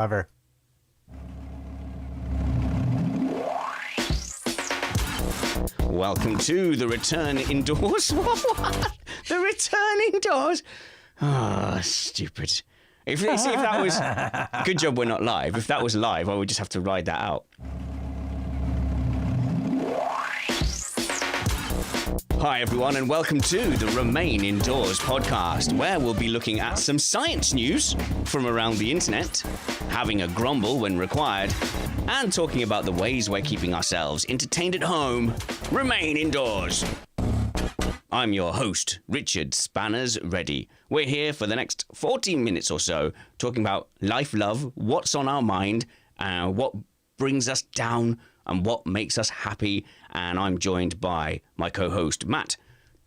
Ever. Welcome to the Return Indoors. What? The Return Indoors? Oh, stupid. If that was... Good job we're not live. If that was live, I would just have to ride that out. Hi, everyone, and welcome to the Remain Indoors podcast, where we'll be looking at some science news from around the internet, having a grumble when required, and talking about the ways we're keeping ourselves entertained at home. Remain indoors. I'm your host, Richard Spanners Reddy. We're here for the next 14 minutes or so, talking about life, love, what's on our mind, what brings us down, and what makes us happy. And I'm joined by my co-host, Matt.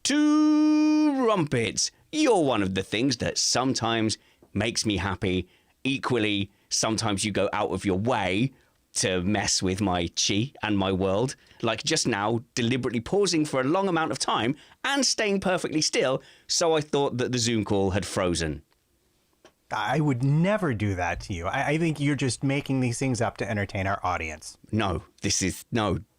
Two Rumpets. You're one of the things that sometimes makes me happy. Equally, sometimes you go out of your way to mess with my chi and my world. Like just now, deliberately pausing for a long amount of time and staying perfectly still, so I thought that the Zoom call had frozen. I would never do that to you. I think you're just making these things up to entertain our audience. No,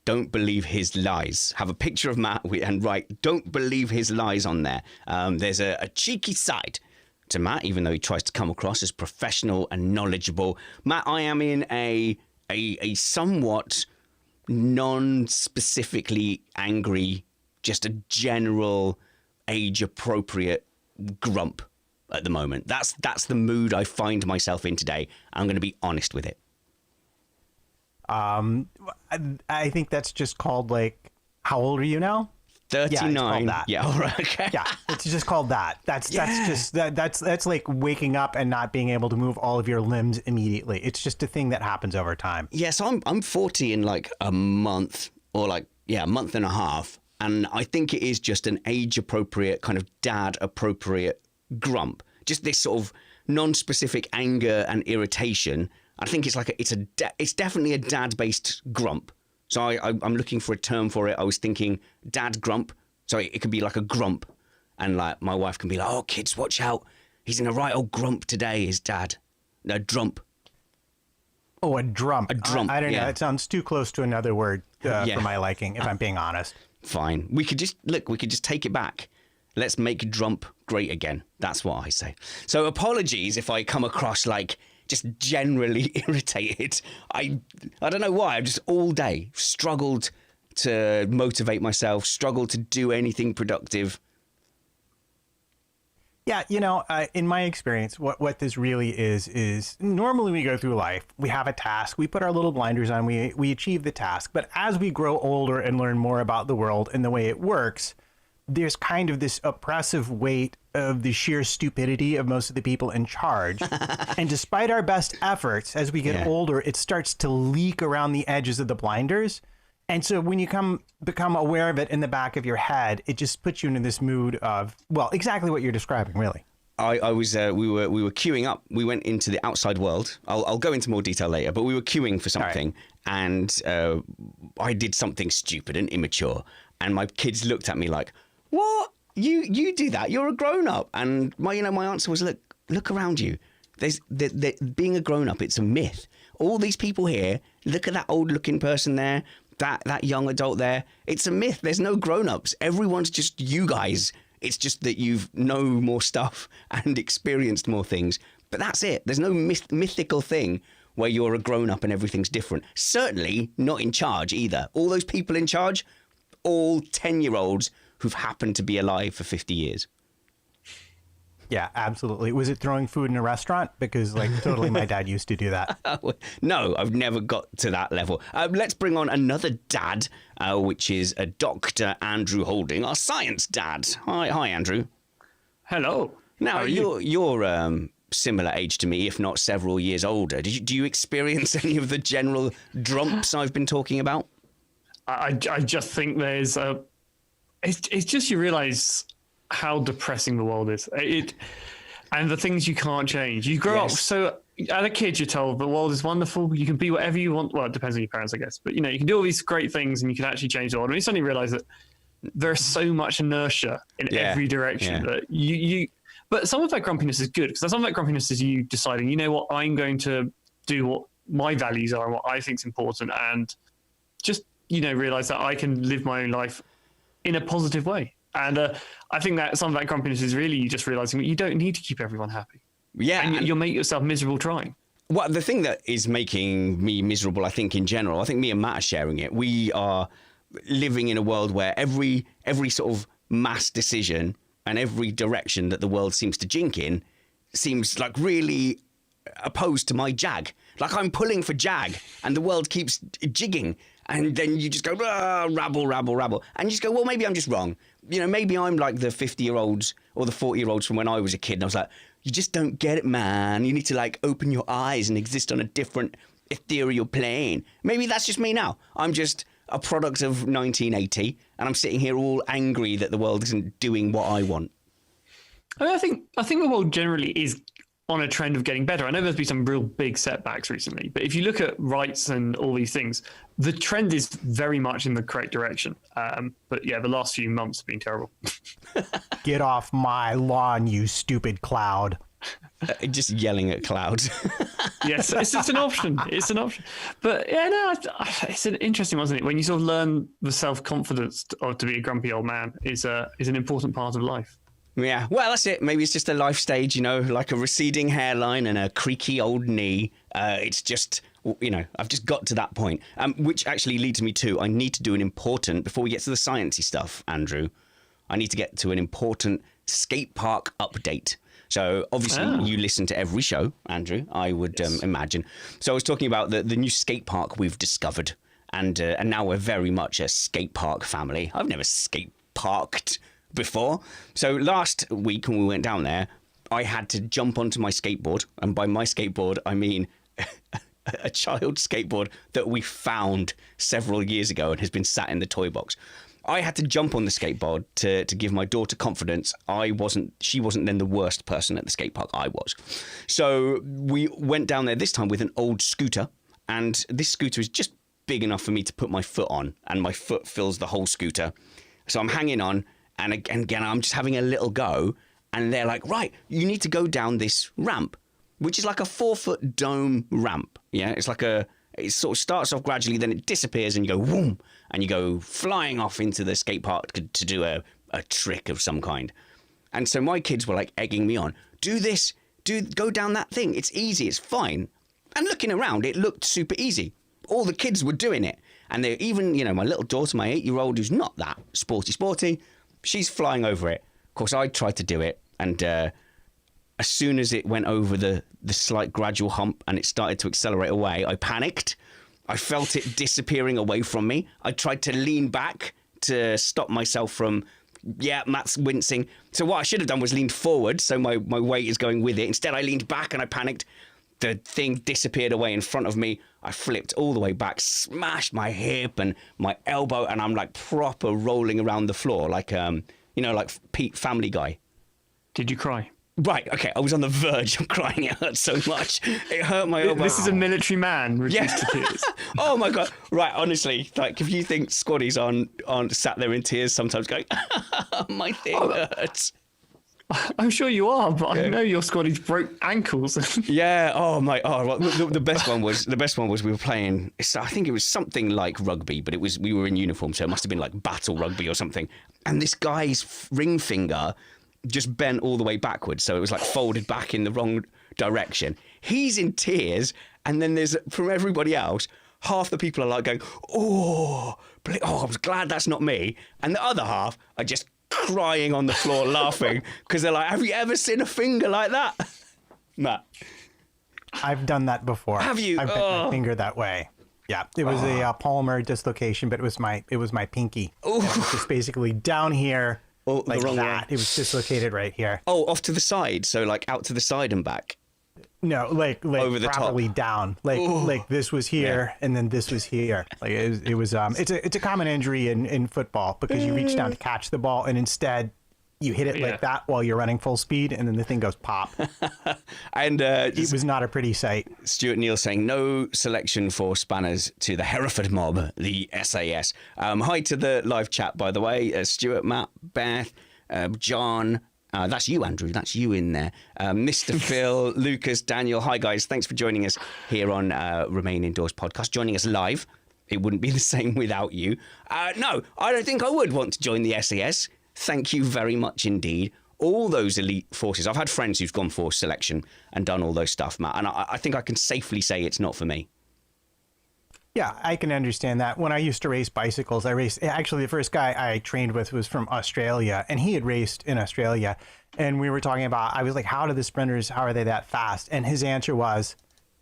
don't believe his lies. Have a picture of Matt and write, don't believe his lies on there. There's a cheeky side to Matt, even though he tries to come across as professional and knowledgeable. Matt, I am in a somewhat non-specifically angry, just a general age-appropriate grump at the moment. That's the mood I find myself in today. I'm going to be honest with it. I think that's just called, like, how old are you now? 39. Yeah, it's called that. Yeah, all right, okay. Yeah, it's just called that. That's like waking up and not being able to move all of your limbs immediately. It's just a thing that happens over time. Yeah, so I'm 40 in like a month, or like, a month and a half. And I think it is just an age-appropriate, kind of dad-appropriate grump. Just this sort of non-specific anger and irritation. I think it's like it's definitely a dad-based grump. So I'm looking for a term for it. I was thinking dad grump. So it could be like a grump. And like my wife can be like, oh, kids, watch out. He's in a right old grump today, his dad. A drump. Oh, a drump. A drump, I don't know. yeah. It sounds too close to another word for my liking, if I'm being honest. Fine. We could just take it back. Let's make drump great again. That's what I say. So apologies if I come across like just generally irritated. I don't know why. I've just all day struggled to motivate myself, struggled to do anything productive. Yeah, in my experience, what this really is normally we go through life, we have a task, we put our little blinders on, we achieve the task. But as we grow older and learn more about the world and the way it works, there's kind of this oppressive weight of the sheer stupidity of most of the people in charge. And despite our best efforts, as we get older, it starts to leak around the edges of the blinders. And so when you become aware of it in the back of your head, it just puts you into this mood of, well, exactly what you're describing, really. We were queuing up. We went into the outside world. I'll go into more detail later, but we were queuing for something, and I did something stupid and immature, and my kids looked at me like, "What? You do that? You're a grown up." And my answer was, look around you. There's being a grown up. It's a myth. All these people here. Look at that old looking person there. That young adult there. It's a myth. There's no grown ups. Everyone's just you guys. It's just that you've know more stuff and experienced more things. But that's it. There's no mythical thing where you're a grown up and everything's different. Certainly not in charge either. All those people in charge, all 10-year-olds who've happened to be alive for 50 years. Yeah, absolutely. Was it throwing food in a restaurant? Because totally my dad used to do that. No, I've never got to that level. Let's bring on another dad, which is Dr. Andrew Holding, our science dad. Hi, Andrew. Hello. Now, you're similar age to me, if not several years older. Do you experience any of the general drumps I've been talking about? I just think there's it's just you realize how depressing the world is. And the things you can't change. You grow up so as a kid, you're told the world is wonderful. You can be whatever you want. Well, it depends on your parents, I guess. But you can do all these great things, and you can actually change the world. And you suddenly realize that there's so much inertia in every direction that you. But some of that grumpiness is good, because some of that grumpiness is you deciding, you know what, I'm going to do what my values are and what I think is important, and just, realize that I can live my own life in a positive way. And I think that some of that grumpiness is really you just realizing that you don't need to keep everyone happy. Yeah. And you'll make yourself miserable trying. Well, the thing that is making me miserable, I think, in general, I think me and Matt are sharing it. We are living in a world where every sort of mass decision and every direction that the world seems to jink in seems like really opposed to my jag. Like I'm pulling for jag and the world keeps jigging. And then you just go, rabble, rabble, rabble. And you just go, well, maybe I'm just wrong. Maybe I'm like the 50-year-olds or the 40-year-olds from when I was a kid. And I was like, you just don't get it, man. You need to like open your eyes and exist on a different ethereal plane. Maybe that's just me now. I'm just a product of 1980 and I'm sitting here all angry that the world isn't doing what I want. I think the world generally is on a trend of getting better. I know there's been some real big setbacks recently, but if you look at rights and all these things, the trend is very much in the correct direction. But yeah, the last few months have been terrible. Get off my lawn, you stupid cloud. Just yelling at clouds. Yes, it's just an option. It's an option. But yeah, no, it's an interesting one, isn't it? When you sort of learn the self-confidence to be a grumpy old man is an important part of life. Yeah, well, that's it. Maybe it's just a life stage, like a receding hairline and a creaky old knee. It's just, I've just got to that point, which actually leads me to, I need to do an important, before we get to the sciencey stuff, Andrew, I need to get to an important skate park update. So obviously you listen to every show, Andrew, I would imagine. So I was talking about the new skate park we've discovered, and now we're very much a skate park family. I've never skate parked before. So last week when we went down there, I had to jump onto my skateboard. And by my skateboard, I mean a child skateboard that we found several years ago and has been sat in the toy box. I had to jump on the skateboard to give my daughter confidence. She wasn't then the worst person at the skate park, I was. So we went down there this time with an old scooter. And this scooter is just big enough for me to put my foot on. And my foot fills the whole scooter. So I'm hanging on. And again, I'm just having a little go. And they're like, right, you need to go down this ramp, which is like a 4-foot dome ramp. Yeah, it's like it sort of starts off gradually, then it disappears and you go, whoom, and you go flying off into the skate park to do a trick of some kind. And so my kids were like egging me on, do this, go down that thing. It's easy, it's fine. And looking around, it looked super easy. All the kids were doing it. And they even, my little daughter, my 8-year-old, who's not that sporty, she's flying over it. Of course, I tried to do it, and as soon as it went over the slight gradual hump and it started to accelerate away, I panicked. I felt it disappearing away from me. I tried to lean back to stop myself from, Matt's wincing. So what I should have done was leaned forward, so my weight is going with it. Instead, I leaned back and I panicked. The thing disappeared away in front of me. I flipped all the way back, smashed my hip and my elbow, and I'm like proper rolling around the floor, like like Pete Family Guy. Did you cry? Right, okay, I was on the verge of crying. It hurt so much. It hurt my elbow. This is a military man reduced to tears. Oh my God. Right, honestly, like if you think Squaddy's on sat there in tears sometimes going, my thing hurts. I'm sure you are, but I know your Squaddies broke ankles. Yeah. Oh my. Oh, well, the best one was we were playing. I think it was something like rugby, but we were in uniform, so it must have been like battle rugby or something. And this guy's ring finger just bent all the way backwards, so it was like folded back in the wrong direction. He's in tears, and then there's from everybody else, half the people are like going, I was glad that's not me, and the other half are just crying on the floor laughing because they're like, have you ever seen a finger like that? Matt, I've done that before. Have you? I've bent my finger that way. Yeah, it was a palmar dislocation, but it was my pinky. It was just basically down here, like the wrong that. way. It was dislocated right here. Oh, off to the side, so like out to the side and back. No, like over the probably top. Down. Like this was here, and then this was here. Like it was it's a common injury in football because you reach down to catch the ball and instead you hit it like that while you're running full speed, and then the thing goes pop. And it was not a pretty sight. Stuart Neal saying no selection for spanners to the Hereford mob, the SAS. Hi to the live chat, by the way. Stuart, Matt, Beth, John, That's you, Andrew. That's you in there. Mr. Phil, Lucas, Daniel. Hi, guys. Thanks for joining us here on Remain Indoors podcast. Joining us live. It wouldn't be the same without you. No, I don't think I would want to join the SAS. Thank you very much indeed. All those elite forces. I've had friends who've gone for selection and done all those stuff, Matt. And I think I can safely say it's not for me. Yeah, I can understand that. When I used to race bicycles, actually, the first guy I trained with was from Australia, and he had raced in Australia. And we were talking about, I was like, how are they that fast? And his answer was,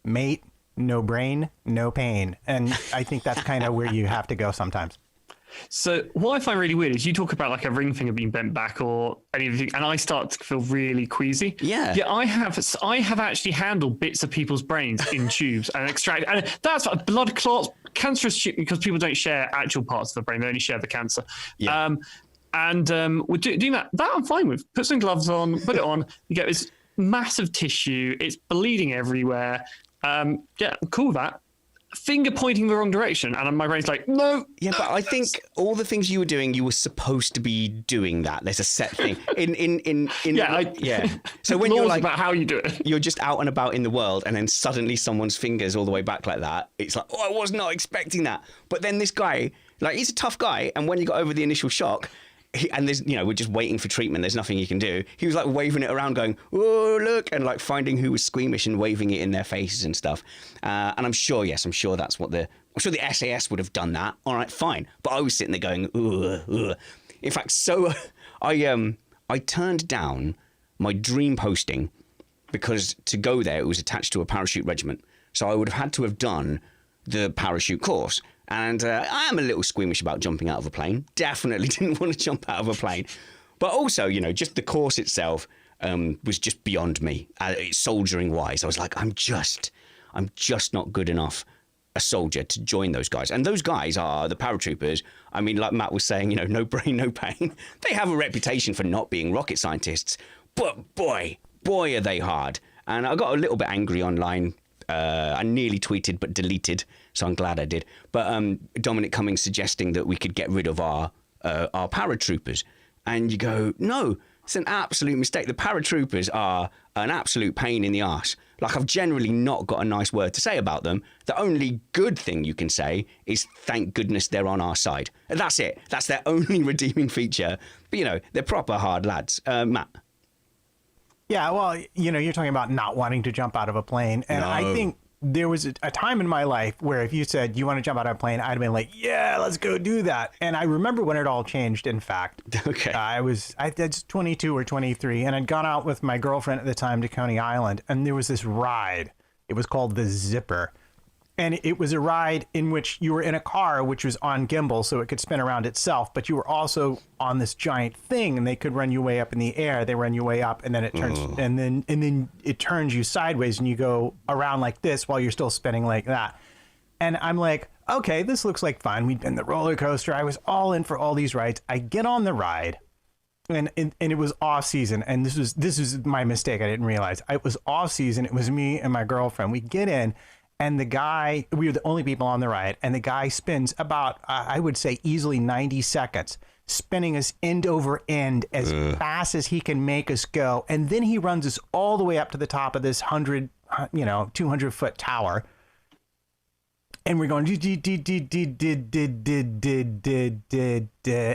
mate, no brain, no pain. And I think that's kind of where you have to go sometimes. So what I find really weird is you talk about like a ring finger being bent back or anything, and I start to feel really queasy. Yeah. Yeah, I have actually handled bits of people's brains in tubes and extract, and that's like blood clots, cancerous because people don't share actual parts of the brain; they only share the cancer. Yeah. We're doing that. That I'm fine with. Put some gloves on, put it on. You get this massive tissue. It's bleeding everywhere. Yeah, I'm cool with that. Finger pointing the wrong direction, and my brain's like, no. Yeah, but I think all the things you were doing, you were supposed to be doing that. There's a set thing yeah. So when you're like about how you do it, you're just out and about in the world, and then suddenly someone's fingers all the way back like that. It's like, oh, I was not expecting that. But then this guy, like, he's a tough guy, and when you got over the initial shock. And there's, we're just waiting for treatment. There's nothing you can do. He was like waving it around, going, "Oh, look," and like finding who was squeamish and waving it in their faces and stuff. And I'm sure that's what I'm sure the SAS would have done that. All right, fine. But I was sitting there going, ugh. In fact, so I turned down my dream posting because to go there it was attached to a parachute regiment. So I would have had to have done the parachute course. And I am a little squeamish about jumping out of a plane. Definitely didn't want to jump out of a plane. But also, just the course itself was just beyond me, soldiering-wise. I was like, I'm just not good enough a soldier to join those guys. And those guys are the paratroopers. I mean, like Matt was saying, no brain, no pain. They have a reputation for not being rocket scientists. But boy, are they hard. And I got a little bit angry online. I nearly tweeted but deleted, so I'm glad I did. But Dominic Cummings suggesting that we could get rid of our paratroopers. And you go, no, it's an absolute mistake. The paratroopers are an absolute pain in the arse. Like, I've generally not got a nice word to say about them. The only good thing you can say is thank goodness they're on our side. And that's it. That's their only redeeming feature. But, they're proper hard lads. Matt? Yeah, well, you're talking about not wanting to jump out of a plane. And No. I think there was a time in my life where if you said you want to jump out of a plane, I'd have been like, yeah, let's go do that. And I remember when it all changed, in fact. Okay. I was 22 or 23, and I'd gone out with my girlfriend at the time to Coney Island, and there was this ride. It was called the Zipper. And it was a ride in which you were in a car, which was on gimbal, so it could spin around itself. But you were also on this giant thing, and they could run you way up in the air. They run you way up, and then it turns, and then it turns you sideways, and you go around like this while you're still spinning like that. And I'm like, okay, this looks like fun. We'd been the roller coaster. I was all in for all these rides. I get on the ride, and it was off season. And this was my mistake. I didn't realize it was off season. It was me and my girlfriend. We get in. And the guy, we were the only people on the ride, and the guy spins about, I would say, easily 90 seconds, spinning us end over end as fast as he can make us go. And then he runs us all the way up to the top of this 200-foot tower. And we're going,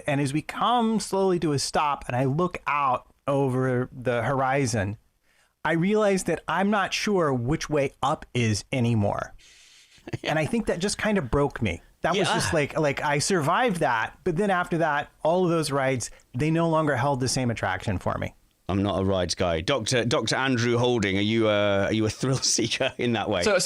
and as we come slowly to a stop, and I look out over the horizon, I realized that I'm not sure which way up is anymore. And I think that just kind of broke me. That was just like I survived that. But then after that, all of those rides, they no longer held the same attraction for me. I'm not a rides guy. Dr. Andrew Holding, are you a thrill seeker in that way? So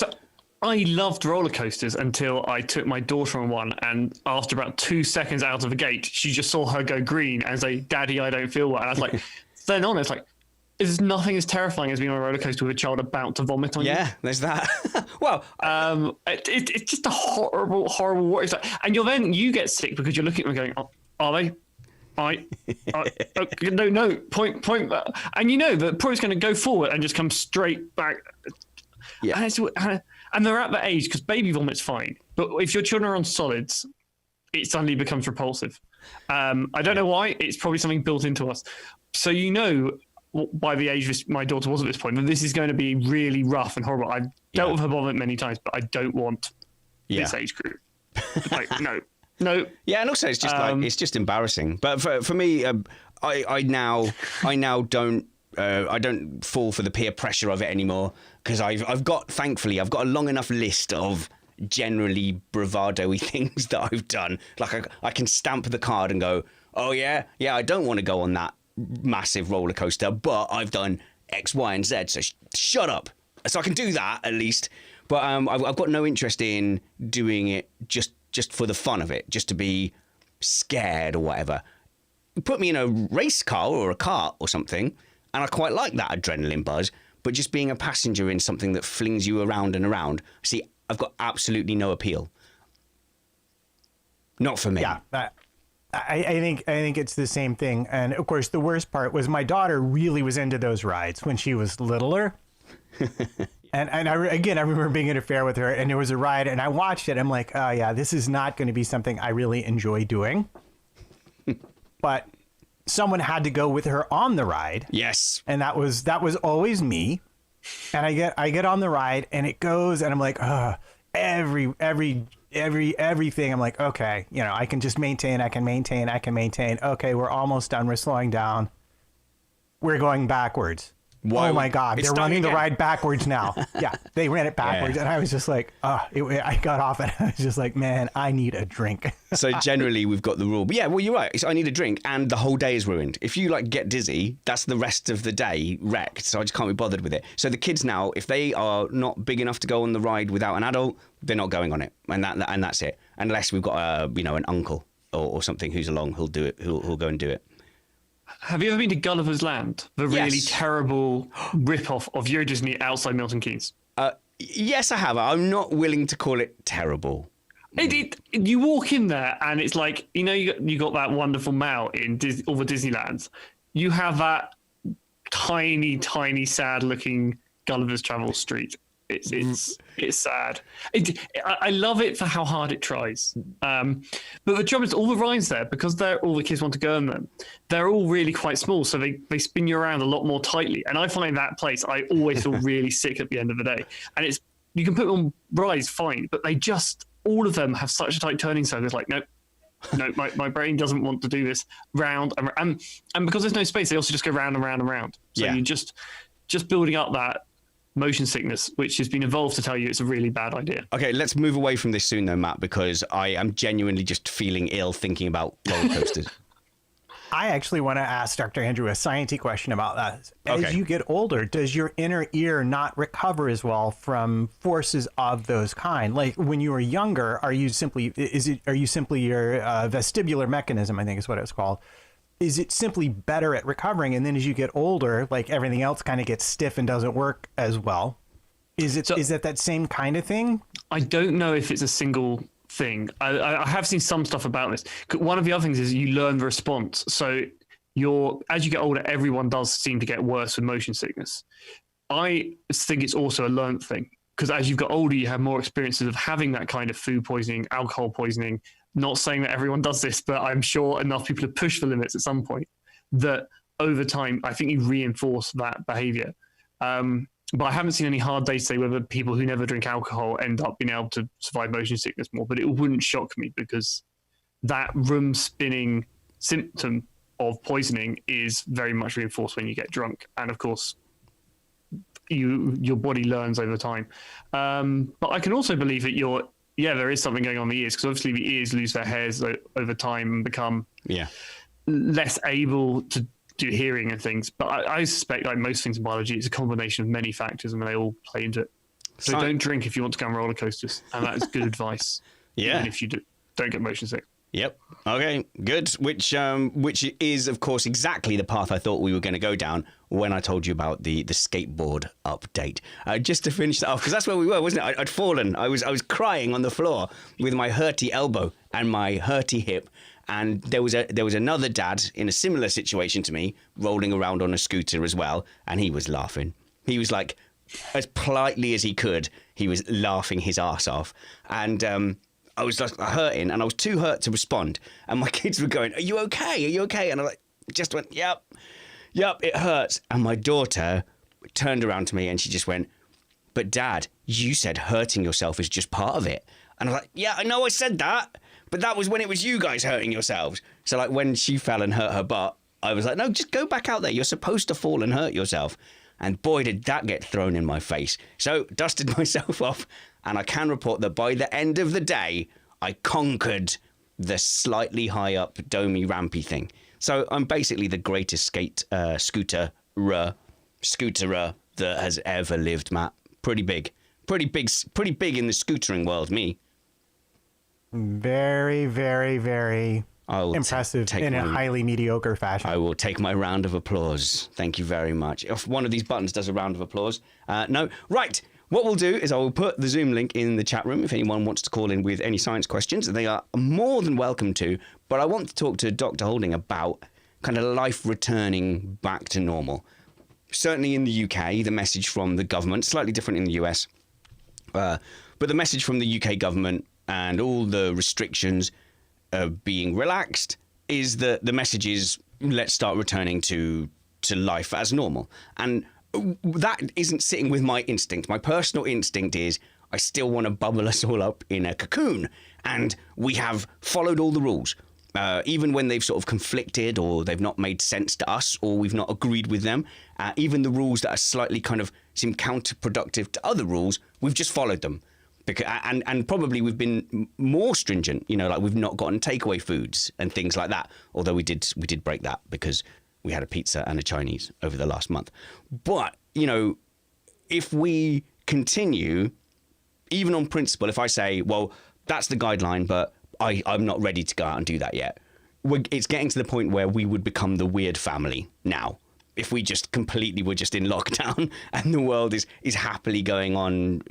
I loved roller coasters until I took my daughter on one, and after about 2 seconds out of the gate, she just saw her go green and say, "Daddy, I don't feel well." And I was like, then on, it's like, there's nothing as terrifying as being on a roller coaster with a child about to vomit on you. Yeah, there's that. Well, it's just a horrible, horrible. It's like, and you get sick because you're looking at them going, oh, "Are they? No, point that." And the probably going to go forward and just come straight back. Yeah. And they're at that age because baby vomit's fine, but if your children are on solids, it suddenly becomes repulsive. I don't know why. It's probably something built into us. So by the age my daughter was at this point, that this is going to be really rough and horrible. I've dealt with her vomit many times, but I don't want this age group. Like, no. Yeah, and also it's just it's just embarrassing. But for me, I now don't I don't fall for the peer pressure of it anymore, because thankfully I've got a long enough list of generally bravado-y things that I've done. Like I can stamp the card and go, oh yeah, I don't want to go on that massive roller coaster, but I've done X, Y, and Z, so shut up. So I can do that at least. But I've got no interest in doing it just for the fun of it, just to be scared or whatever. Put me in a race car or a cart or something, and I quite like that adrenaline buzz. But just being a passenger in something that flings you around and around, see, I've got absolutely no appeal. Not for me. Yeah, I think it's the same thing. And of course, the worst part was my daughter really was into those rides when she was littler. And I remember being at a fair with her, and there was a ride, and I watched it. I'm like, oh yeah, this is not going to be something I really enjoy doing. But someone had to go with her on the ride. Yes. And that was always me. And I get on the ride, and it goes, and I'm like, everything. I'm like, okay, I can just maintain. I can maintain. Okay, we're almost done. We're slowing down. We're going backwards. Why? Oh my God, they're running the ride backwards now. Yeah, they ran it backwards. And I was just like, I got off and I was just like, man, I need a drink. So generally we've got the rule. But yeah, well, you're right. I need a drink and the whole day is ruined. If you get dizzy, that's the rest of the day wrecked. So I just can't be bothered with it. So the kids now, if they are not big enough to go on the ride without an adult, they're not going on it. And that's it. Unless we've got an uncle or something who's along, who'll do it, who'll go and do it. Have you ever been to Gulliver's Land? The really terrible rip-off of Euro Disney outside Milton Keynes? Yes, I have. I'm not willing to call it terrible. You walk in there and it's like, you got that wonderful mall in all the Disneylands. You have that tiny, tiny, sad-looking Gulliver's Travel Street. It's sad. I love it for how hard it tries. But the trouble is, all the rides there, because all the kids want to go on them, they're all really quite small, so they spin you around a lot more tightly. And I find that place, I always feel really sick at the end of the day. And you can put them on rides fine, but all of them have such a tight turning circle. It's like, nope. No, my brain doesn't want to do this round and because there's no space, they also just go round and round and round. So you're just building up that motion sickness, which has been evolved to tell you it's a really bad idea. Okay, let's move away from this soon though, Matt, because I am genuinely just feeling ill thinking about roller coasters. I actually want to ask Dr. Andrew a sciencey question about that. As you get older, does your inner ear not recover as well from forces of those kind? Like when you were younger, are you simply your vestibular mechanism, I think is what it's called, is it simply better at recovering? And then as you get older, like everything else kind of gets stiff and doesn't work as well. Is it that same kind of thing? I don't know if it's a single thing. I have seen some stuff about this. One of the other things is you learn the response. So as you get older, everyone does seem to get worse with motion sickness. I think it's also a learned thing, because as you've got older, you have more experiences of having that kind of food poisoning, alcohol poisoning. Not saying that everyone does this, but I'm sure enough people have pushed the limits at some point that over time, I think you reinforce that behavior. But I haven't seen any hard data say whether people who never drink alcohol end up being able to survive motion sickness more, but it wouldn't shock me because that room spinning symptom of poisoning is very much reinforced when you get drunk. And of course, your body learns over time. But I can also believe that there is something going on in the ears, because obviously the ears lose their hairs over time and become less able to do hearing and things. But I suspect, like most things in biology, it's a combination of many factors and they all play into it. So don't drink if you want to go on roller coasters. And that is good advice. Even if you don't get motion sick. Yep. Okay, good. Which is, of course, exactly the path I thought we were going to go down when I told you about the skateboard update. Just to finish that off, because that's where we were, wasn't it? I'd fallen. I was crying on the floor with my hurty elbow and my hurty hip. And there was another dad in a similar situation to me, rolling around on a scooter as well, and he was laughing. He was like, as politely as he could, he was laughing his ass off. And I was like hurting, and I was too hurt to respond. And my kids were going, "Are you okay? Are you okay?" And I just went, "Yep." Yep, it hurts. And my daughter turned around to me and she just went, but Dad, you said hurting yourself is just part of it. And I was like, yeah, I know I said that, but that was when it was you guys hurting yourselves. So like when she fell and hurt her butt, I was like, no, just go back out there. You're supposed to fall and hurt yourself. And boy, did that get thrown in my face. So dusted myself off. And I can report that by the end of the day, I conquered the slightly high up, domey, rampy thing. So I'm basically the greatest scooterer that has ever lived, Matt. Pretty big in the scootering world, me. Very, very, very impressive in a highly mediocre fashion. I will take my round of applause. Thank you very much. If one of these buttons does a round of applause. No. Right. What we'll do is I will put the Zoom link in the chat room if anyone wants to call in with any science questions. They are more than welcome to. But I want to talk to Dr. Holding about kind of life returning back to normal. Certainly in the UK, the message from the government, slightly different in the US, but the message from the UK government and all the restrictions being relaxed is that the message is let's start returning to life as normal. And that isn't sitting with my instinct. My personal instinct is I still want to bubble us all up in a cocoon. And we have followed all the rules. Even when they've sort of conflicted or they've not made sense to us or we've not agreed with them, even the rules that are slightly kind of seem counterproductive to other rules, we've just followed them. Because, and probably we've been more stringent, like we've not gotten takeaway foods and things like that. Although we did break that because we had a pizza and a Chinese over the last month. But, if we continue, even on principle, if I say, well, that's the guideline, but I'm not ready to go out and do that yet. It's getting to the point where we would become the weird family now. If we just completely were just in lockdown and the world is happily going on,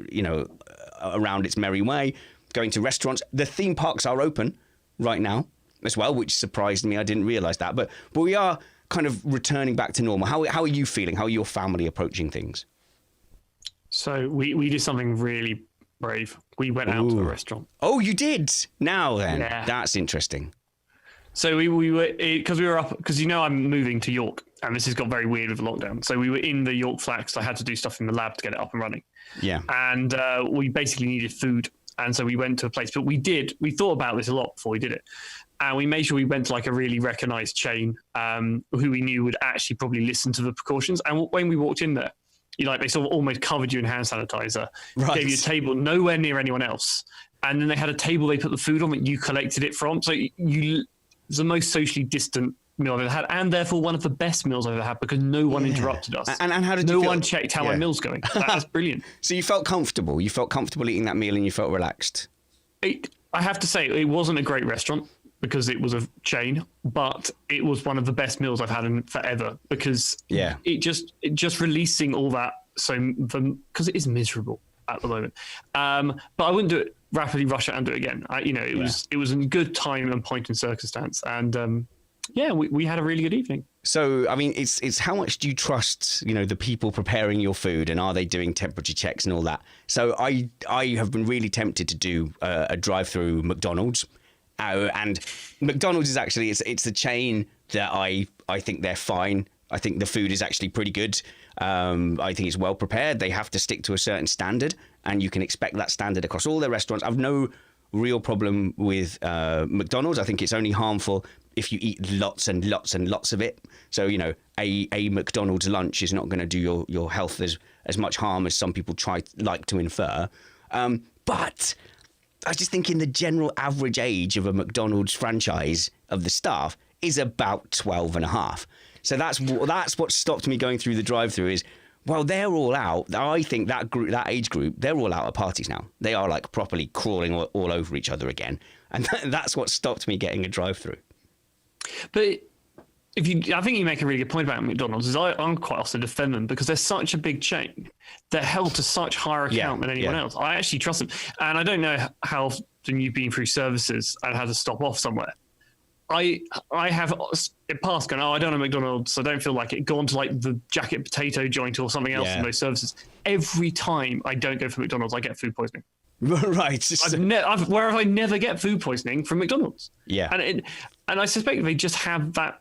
around its merry way, going to restaurants. The theme parks are open right now as well, which surprised me. I didn't realize that. But we are kind of returning back to normal. How are you feeling? How are your family approaching things? So we did something really brave. We went out to a restaurant. Oh, you did? Now then, yeah. That's interesting. So we were, because we were up, because I'm moving to York, and this has got very weird with lockdown. So we were in the York flat because I had to do stuff in the lab to get it up and running. Yeah. And we basically needed food, and so we went to a place. But we thought about this a lot before we did it, and we made sure we went to like a really recognised chain, who we knew would actually probably listen to the precautions. And when we walked in there, they sort of almost covered you in hand sanitizer, right. Gave you a table nowhere near anyone else, and then they had a table they put the food on that you collected it from. So it was the most socially distant meal I've ever had, and therefore one of the best meals I've ever had because no one interrupted us. And how did you no feel? one checked how my meal's going. That's brilliant. So you felt comfortable. You felt comfortable eating that meal, and you felt relaxed. I have to say, it wasn't a great restaurant because it was a chain, but it was one of the best meals I've had in forever because it just releasing all that. So because it is miserable at the moment, but I wouldn't do it rapidly, rush out and do it again. It was a good time and point in circumstance, and we had a really good evening. So I mean, it's how much do you trust the people preparing your food, and are they doing temperature checks and all that? So I have been really tempted to do a drive-through McDonald's. And McDonald's is actually, it's a chain that I think they're fine. I think the food is actually pretty good. I think it's well prepared. They have to stick to a certain standard, and you can expect that standard across all their restaurants. I've no real problem with McDonald's. I think it's only harmful if you eat lots and lots and lots of it. So, a McDonald's lunch is not going to do your health as much harm as some people like to infer. But I was just thinking the general average age of a McDonald's franchise of the staff is about 12 and a half. So that's what stopped me going through the drive-through is, well, they're all out. I think that age group, they're all out at parties now. They are like properly crawling all over each other again. And that's what stopped me getting a drive-through. But I think you make a really good point about McDonald's. Is I'm quite often defend them because they're such a big chain. They're held to such higher account than anyone else. I actually trust them, and I don't know how often you've been through services and had to stop off somewhere. I have in past gone, I don't know McDonald's, so I don't feel like it. Gone to like the Jacket Potato joint or something else in those services. Every time I don't go for McDonald's, I get food poisoning. Right. Where have I never get food poisoning from McDonald's? Yeah. And I suspect they just have that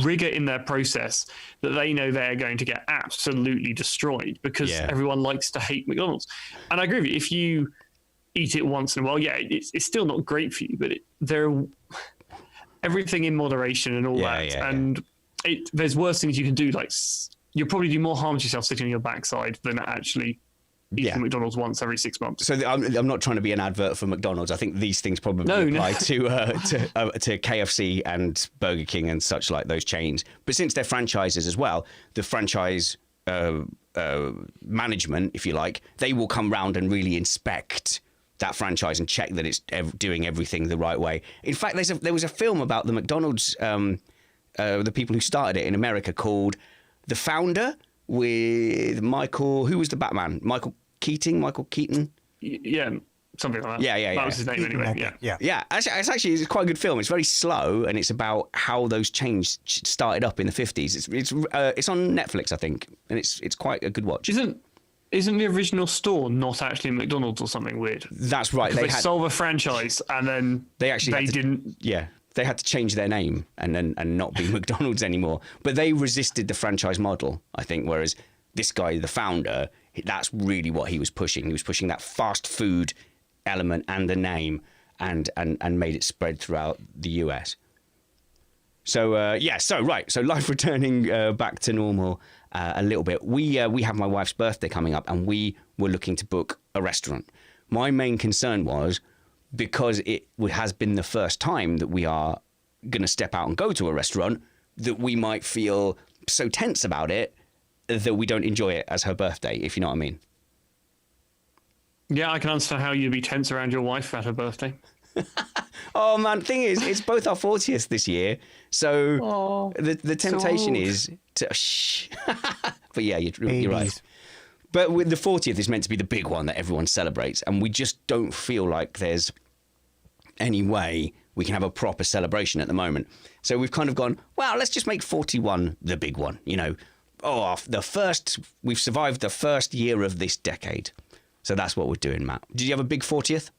rigor in their process that they know they're going to get absolutely destroyed because everyone likes to hate McDonald's. And I agree with you. If you eat it once in a while, it's still not great for you, but everything in moderation and all that. And there's worse things you can do. Like you'll probably do more harm to yourself sitting on your backside than actually eating McDonald's once every 6 months. So I'm not trying to be an advert for McDonald's. I think these things probably apply to KFC and Burger King and such like those chains. But since they're franchises as well, the franchise management, if you like, they will come round and really inspect that franchise and check that it's doing everything the right way. In fact, there was a film about the McDonald's, the people who started it in America, called The Founder, with Michael, who was the Batman? Michael Keaton? Yeah, something like that. Yeah. That was his name anyway. Yeah. Actually, it's quite a good film. It's very slow, and it's about how those chains started up in the 50s. It's on Netflix, I think, and it's quite a good watch. Isn't the original store not actually McDonald's or something weird? That's right. They sold a franchise, and then they didn't. Yeah. They had to change their name and not be McDonald's anymore. But they resisted the franchise model, I think, whereas this guy, the founder, that's really what he was pushing. He was pushing that fast food element and the name and made it spread throughout the US. So, So life returning back to normal a little bit. We have my wife's birthday coming up, and we were looking to book a restaurant. My main concern was, because it has been the first time that we are going to step out and go to a restaurant, that we might feel so tense about it that we don't enjoy it as her birthday, if you know what I mean. Yeah, I can understand how you'd be tense around your wife at her birthday. Oh, man, thing is, it's both our 40th this year. So the temptation is to... Shh. But yeah, you're right. But with the 40th is meant to be the big one that everyone celebrates, and we just don't feel like there's any way we can have a proper celebration at the moment. So we've kind of gone, well, let's just make 41 the big one. You know, we've survived the first year of this decade. So that's what we're doing, Matt. Did you have a big 40th?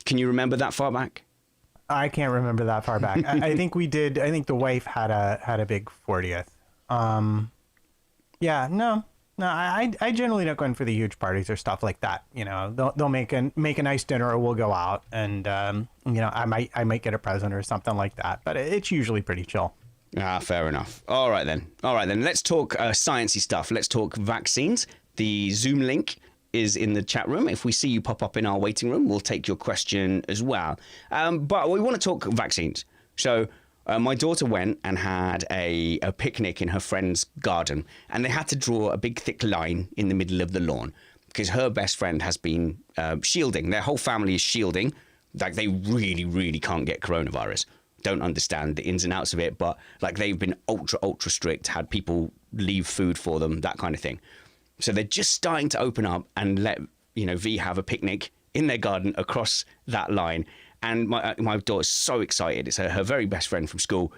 Can you remember that far back? I can't remember that far back. I think we did. I think the wife had a big 40th. No, I generally don't go in for the huge parties or stuff like that. You know, they'll make a nice dinner, or we'll go out, and I might get a present or something like that. But it's usually pretty chill. Fair enough. All right then. Let's talk sciencey stuff. Let's talk vaccines. The Zoom link is in the chat room. If we see you pop up in our waiting room, we'll take your question as well. But we want to talk vaccines. So. My daughter went and had a picnic in her friend's garden, and they had to draw a big thick line in the middle of the lawn because her best friend has been shielding. Their whole family is shielding. Like, they really, really can't get coronavirus. Don't understand the ins and outs of it, but like, they've been ultra strict, had people leave food for them, that kind of thing. So they're just starting to open up and let V have a picnic in their garden across that line. And my daughter's so excited. It's her very best friend from school.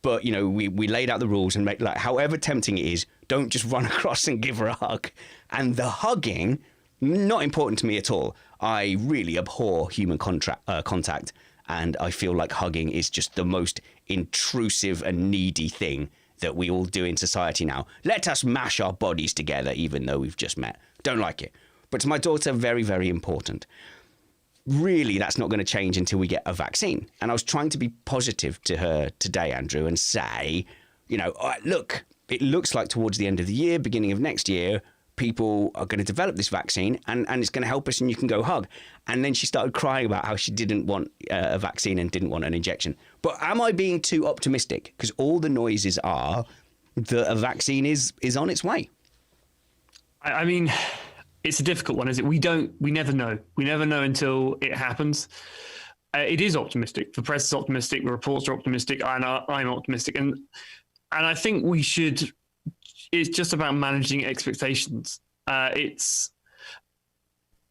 But, we laid out the rules and like, however tempting it is, don't just run across and give her a hug. And the hugging, not important to me at all. I really abhor human contact. And I feel like hugging is just the most intrusive and needy thing that we all do in society now. Let us mash our bodies together, even though we've just met. Don't like it. But to my daughter, very, very important. Really, that's not going to change until we get a vaccine. And I was trying to be positive to her today, Andrew, and say, look, it looks like towards the end of the year, beginning of next year, people are going to develop this vaccine and it's going to help us and you can go hug. And then she started crying about how she didn't want a vaccine and didn't want an injection. But am I being too optimistic? Because all the noises are that a vaccine is on its way. I mean... It's a difficult one, is it? We never know. We never know until it happens. It is optimistic. The press is optimistic. The reports are optimistic. I'm optimistic. And I think it's just about managing expectations. It's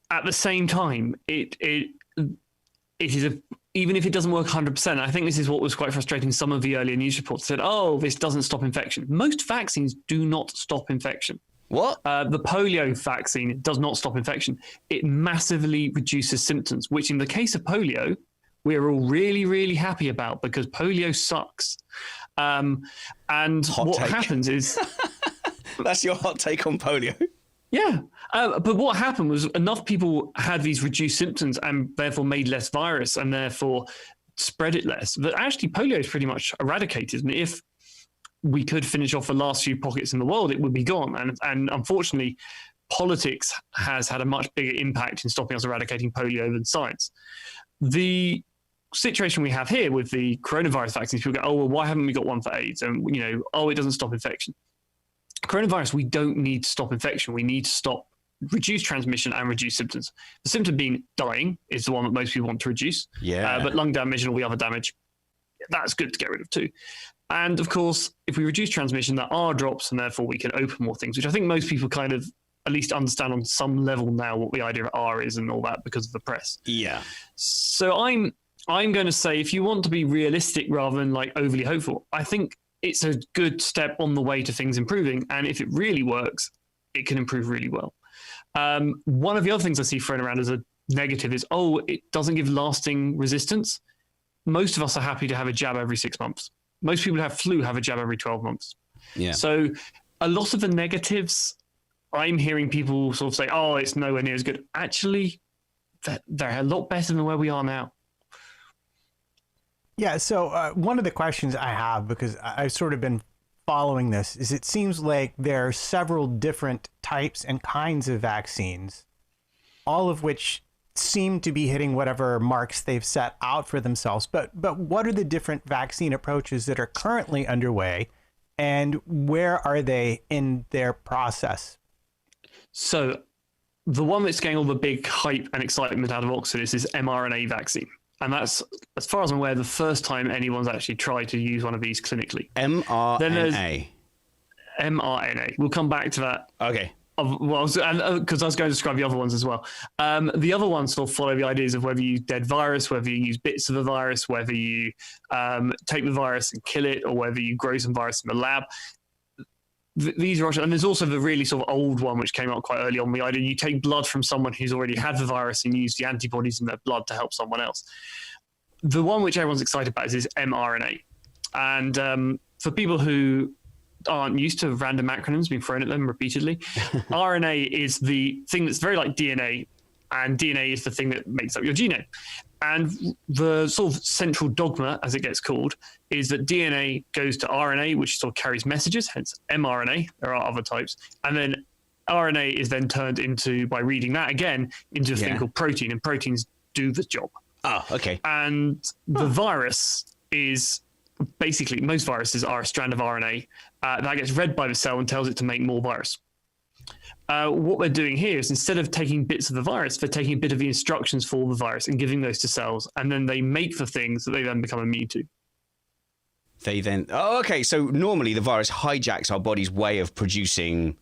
at the same time, it is even if it doesn't work 100%, I think this is what was quite frustrating. Some of the earlier news reports said, this doesn't stop infection. Most vaccines do not stop infection. What? The polio vaccine does not stop infection. It massively reduces symptoms, which in the case of polio we're all really, really happy about because polio sucks. And Hot what take. happens is... That's your hot take on polio. Yeah. But what happened was enough people had these reduced symptoms and therefore made less virus and therefore spread it less. But actually, polio is pretty much eradicated. And if we could finish off the last few pockets in the world, it would be gone. And unfortunately, politics has had a much bigger impact in stopping us eradicating polio than science. The situation we have here with the coronavirus vaccines, people go, oh, well, why haven't we got one for AIDS? And, oh, it doesn't stop infection. Coronavirus, we don't need to stop infection. We need to reduce transmission and reduce symptoms. The symptom being dying is the one that most people want to reduce. Yeah. But lung damage and all the other damage, that's good to get rid of too. And of course, if we reduce transmission, there are drops and therefore we can open more things, which I think most people kind of at least understand on some level now what the idea of R is and all that because of the press. Yeah. So I'm going to say, if you want to be realistic rather than like overly hopeful, I think it's a good step on the way to things improving. And if it really works, it can improve really well. One of the other things I see thrown around as a negative is, oh, it doesn't give lasting resistance. Most of us are happy to have a jab every 6 months. Most people who have flu have a jab every 12 months. Yeah. So a lot of the negatives, I'm hearing people sort of say, oh, it's nowhere near as good. Actually, they're a lot better than where we are now. Yeah, so one of the questions I have, because I've sort of been following this, is it seems like there are several different types and kinds of vaccines, all of which seem to be hitting whatever marks they've set out for themselves. But what are the different vaccine approaches that are currently underway, and where are they in their process? So the one that's getting all the big hype and excitement out of Oxford is this mRNA vaccine. And that's, as far as I'm aware, the first time anyone's actually tried to use one of these clinically. mRNA. mRNA. We'll come back to that. Okay. Well, because I was going to describe the other ones as well. The other ones sort of follow the ideas of whether you use dead virus, whether you use bits of the virus, whether you take the virus and kill it, or whether you grow some virus in the lab. These are also, and there's also the really sort of old one which came out quite early on, the idea you take blood from someone who's already had the virus and use the antibodies in their blood to help someone else. The one which everyone's excited about is mRNA. And for people who aren't used to random acronyms being thrown at them repeatedly, RNA is the thing that's very like DNA, and DNA is the thing that makes up your genome. And the sort of central dogma, as it gets called, is that DNA goes to RNA, which sort of carries messages, hence mRNA. There are other types. And then RNA is then turned into, by reading that again, into a thing called protein, and proteins do the job. Oh, okay. And the virus is basically, most viruses are a strand of RNA that gets read by the cell and tells it to make more virus. What we're doing here is, instead of taking bits of the virus, they're taking a bit of the instructions for the virus and giving those to cells, and then they make the things that they then become immune to. Okay. So normally the virus hijacks our body's way of producing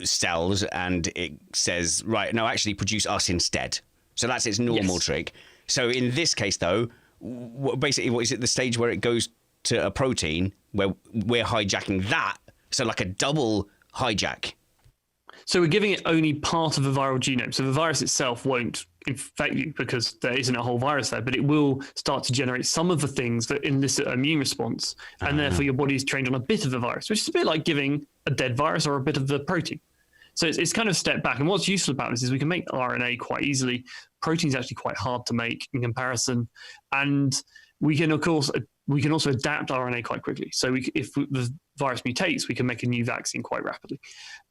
cells, and it says, right, no, actually produce us instead. So that's its normal trick. So in this case, though, basically, what is it, the stage where it goes to a protein where we're hijacking that? So like a double hijack. So we're giving it only part of the viral genome. So the virus itself won't infect you because there isn't a whole virus there, but it will start to generate some of the things that elicit an immune response. And therefore your body is trained on a bit of the virus, which is a bit like giving a dead virus or a bit of the protein. So it's kind of a step back. And what's useful about this is we can make RNA quite easily. Protein is actually quite hard to make in comparison. And we can, of course, we can also adapt RNA quite quickly. So if the virus mutates, we can make a new vaccine quite rapidly.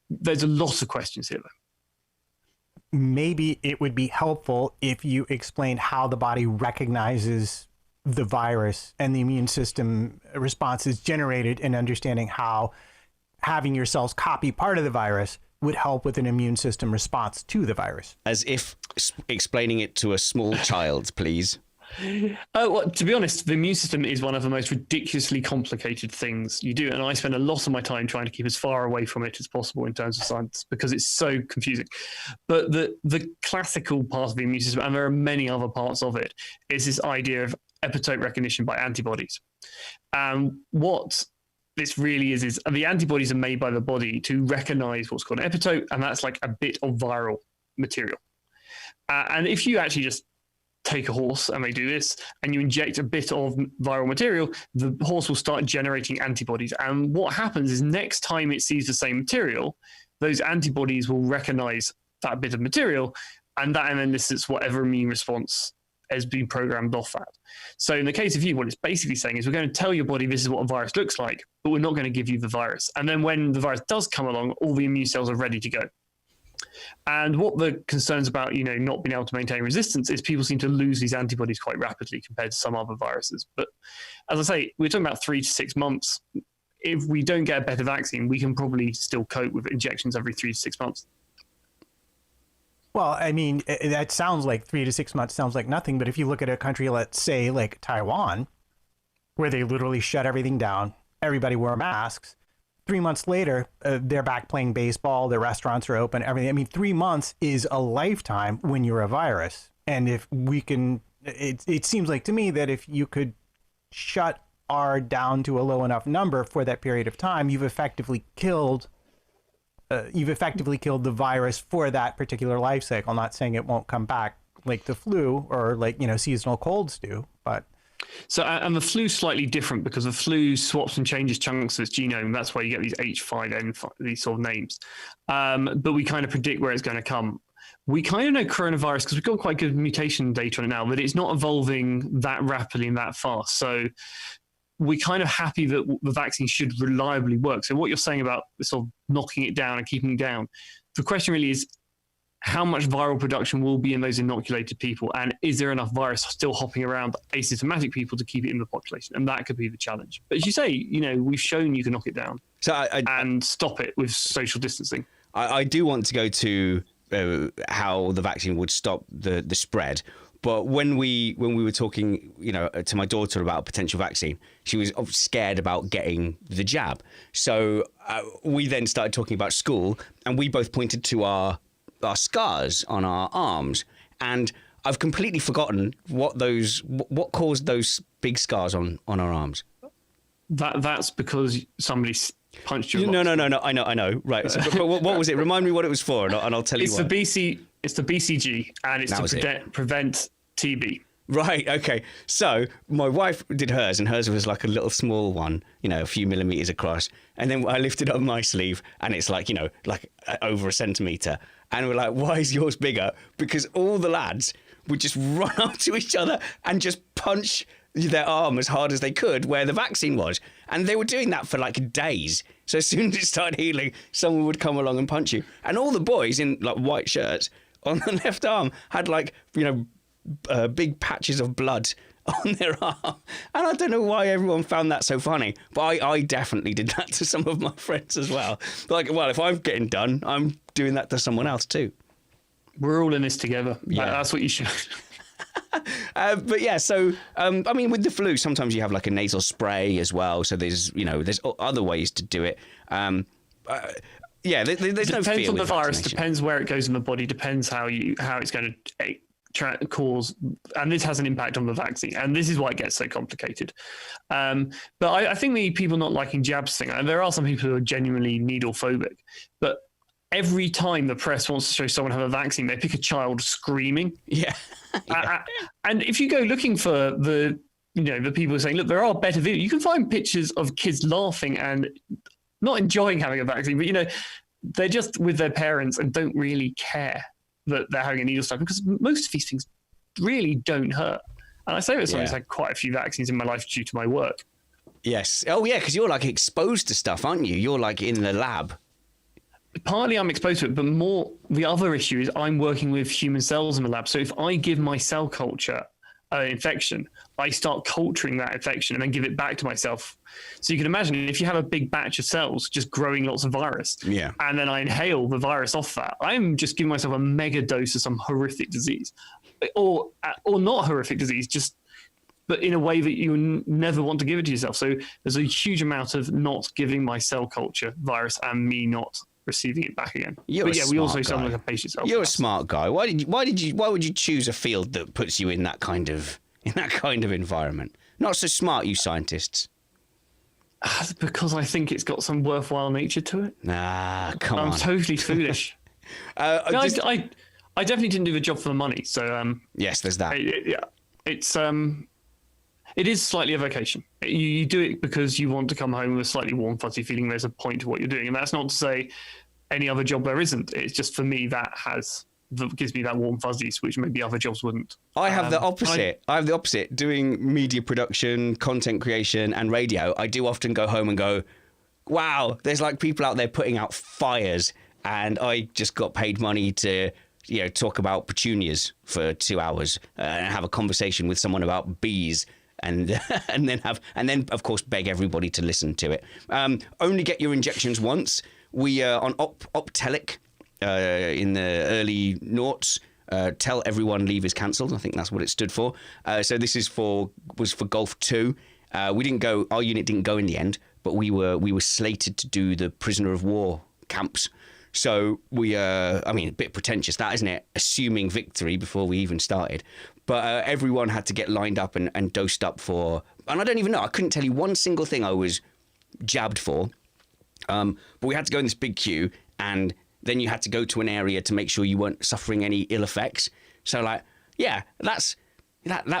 There's a lot of questions here, though. Maybe it would be helpful if you explained how the body recognizes the virus and the immune system response is generated, and understanding how having your cells copy part of the virus would help with an immune system response to the virus. As if explaining it to a small child, please. Well, to be honest, the immune system is one of the most ridiculously complicated things you do. And I spend a lot of my time trying to keep as far away from it as possible in terms of science, because it's so confusing. But the classical part of the immune system, and there are many other parts of it, is this idea of epitope recognition by antibodies. What this really is the antibodies are made by the body to recognize what's called an epitope, and that's like a bit of viral material. And if you actually just take a horse and they do this, and you inject a bit of viral material, the horse will start generating antibodies. And what happens is next time it sees the same material, those antibodies will recognize that bit of material, and that then elicits whatever immune response has been programmed off that. So in the case of you, what it's basically saying is we're going to tell your body this is what a virus looks like, but we're not going to give you the virus. And then when the virus does come along, all the immune cells are ready to go. And what the concerns about, not being able to maintain resistance is people seem to lose these antibodies quite rapidly compared to some other viruses. But as I say, we're talking about 3 to 6 months. If we don't get a better vaccine, we can probably still cope with injections every 3 to 6 months. Well, I mean, that sounds like 3 to 6 months sounds like nothing. But if you look at a country, let's say like Taiwan, where they literally shut everything down, everybody wore masks. 3 months later, they're back playing baseball. Their restaurants are open. Everything. I mean, 3 months is a lifetime when you're a virus. And if we can, it seems like to me that if you could shut R down to a low enough number for that period of time, you've effectively killed the virus for that particular life cycle. I'm not saying it won't come back like the flu or like, seasonal colds do, but. So, and the flu's slightly different because the flu swaps and changes chunks of its genome. That's why you get these H5N5, these sort of names. But we kind of predict where it's going to come. We kind of know coronavirus because we've got quite good mutation data on it now, but it's not evolving that rapidly and that fast. So we're kind of happy that the vaccine should reliably work. So what you're saying about sort of knocking it down and keeping it down, the question really is how much viral production will be in those inoculated people, and is there enough virus still hopping around asymptomatic people to keep it in the population? And that could be the challenge. But as you say, we've shown you can knock it down and stop it with social distancing. I do want to go to how the vaccine would stop the spread. But when we were talking, to my daughter about a potential vaccine, she was scared about getting the jab. So we then started talking about school, and we both pointed to our scars on our arms. And I've completely forgotten what caused those big scars on our arms. That's because somebody punched you. No. I know. Right. So, but what was it? Remind me what it was for, and I'll tell you. It's the BCG, and it's to prevent TB. Right. Okay. So my wife did hers, and hers was like a little small one, a few millimeters across. And then I lifted up my sleeve, and it's like, like over a centimeter. And we're like, why is yours bigger? Because all the lads would just run up to each other and just punch their arm as hard as they could where the vaccine was. And they were doing that for like days. So as soon as it started healing, someone would come along and punch you. And all the boys in like white shirts on the left arm had like, big patches of blood on their arm. And I don't know why everyone found that so funny, but I definitely did that to some of my friends as well. Like, well, if I'm getting done, I'm doing that to someone else too. We're all in this together. Yeah. That's what you should. But yeah, so I mean, with the flu, sometimes you have like a nasal spray as well. So there's other ways to do it. Yeah, there's no fear. Depends on the virus. Vaccination. Depends where it goes in the body. Depends how it's going to cause, and this has an impact on the vaccine, and this is why it gets so complicated. But I think the people not liking jabs thing, and there are some people who are genuinely needle phobic, but every time the press wants to show someone have a vaccine, they pick a child screaming. Yeah. And if you go looking for the people saying, look, there are better videos, you can find pictures of kids laughing and not enjoying having a vaccine, but they're just with their parents and don't really care that they're having a needle stuck, because most of these things really don't hurt. And I say that someone's had quite a few vaccines in my life due to my work. Yes. Oh yeah, because you're like exposed to stuff, aren't you? You're like in the lab. Partly I'm exposed to it, but more the other issue is I'm working with human cells in the lab. So if I give my cell culture an infection, I start culturing that infection and then give it back to myself. So you can imagine if you have a big batch of cells just growing lots of virus, and then I inhale the virus off that, I'm just giving myself a mega dose of some horrific disease, or not horrific disease, but in a way that you never want to give it to yourself. So there's a huge amount of not giving my cell culture virus and me not receiving it back again. We also sound like a patient self. You're a smart guy. Why would you choose a field that puts you in that kind of environment? Not so smart, you scientists. Because I think it's got some worthwhile nature to it. Nah, come on. I'm totally foolish. I definitely didn't do the job for the money. So Yes, there's that. It is slightly a vocation. You do it because you want to come home with a slightly warm, fuzzy feeling there's a point to what you're doing. And that's not to say any other job there isn't. It's just for me that gives me that warm fuzzies, which maybe other jobs wouldn't. I have the opposite. I have the opposite. Doing media production, content creation, and radio, I do often go home and go, wow, there's like people out there putting out fires. And I just got paid money to, talk about petunias for 2 hours and have a conversation with someone about bees. And and then of course beg everybody to listen to it. Only get your injections once. We on Optelic in the early noughts. Tell everyone leave is cancelled. I think that's what it stood for. So this was for Golf 2. We didn't go. Our unit didn't go in the end, but we were slated to do the prisoner of war camps. So we, a bit pretentious, that, isn't it? Assuming victory before we even started. But everyone had to get lined up and dosed up for, and I don't even know, I couldn't tell you one single thing I was jabbed for. But we had to go in this big queue, and then you had to go to an area to make sure you weren't suffering any ill effects. So that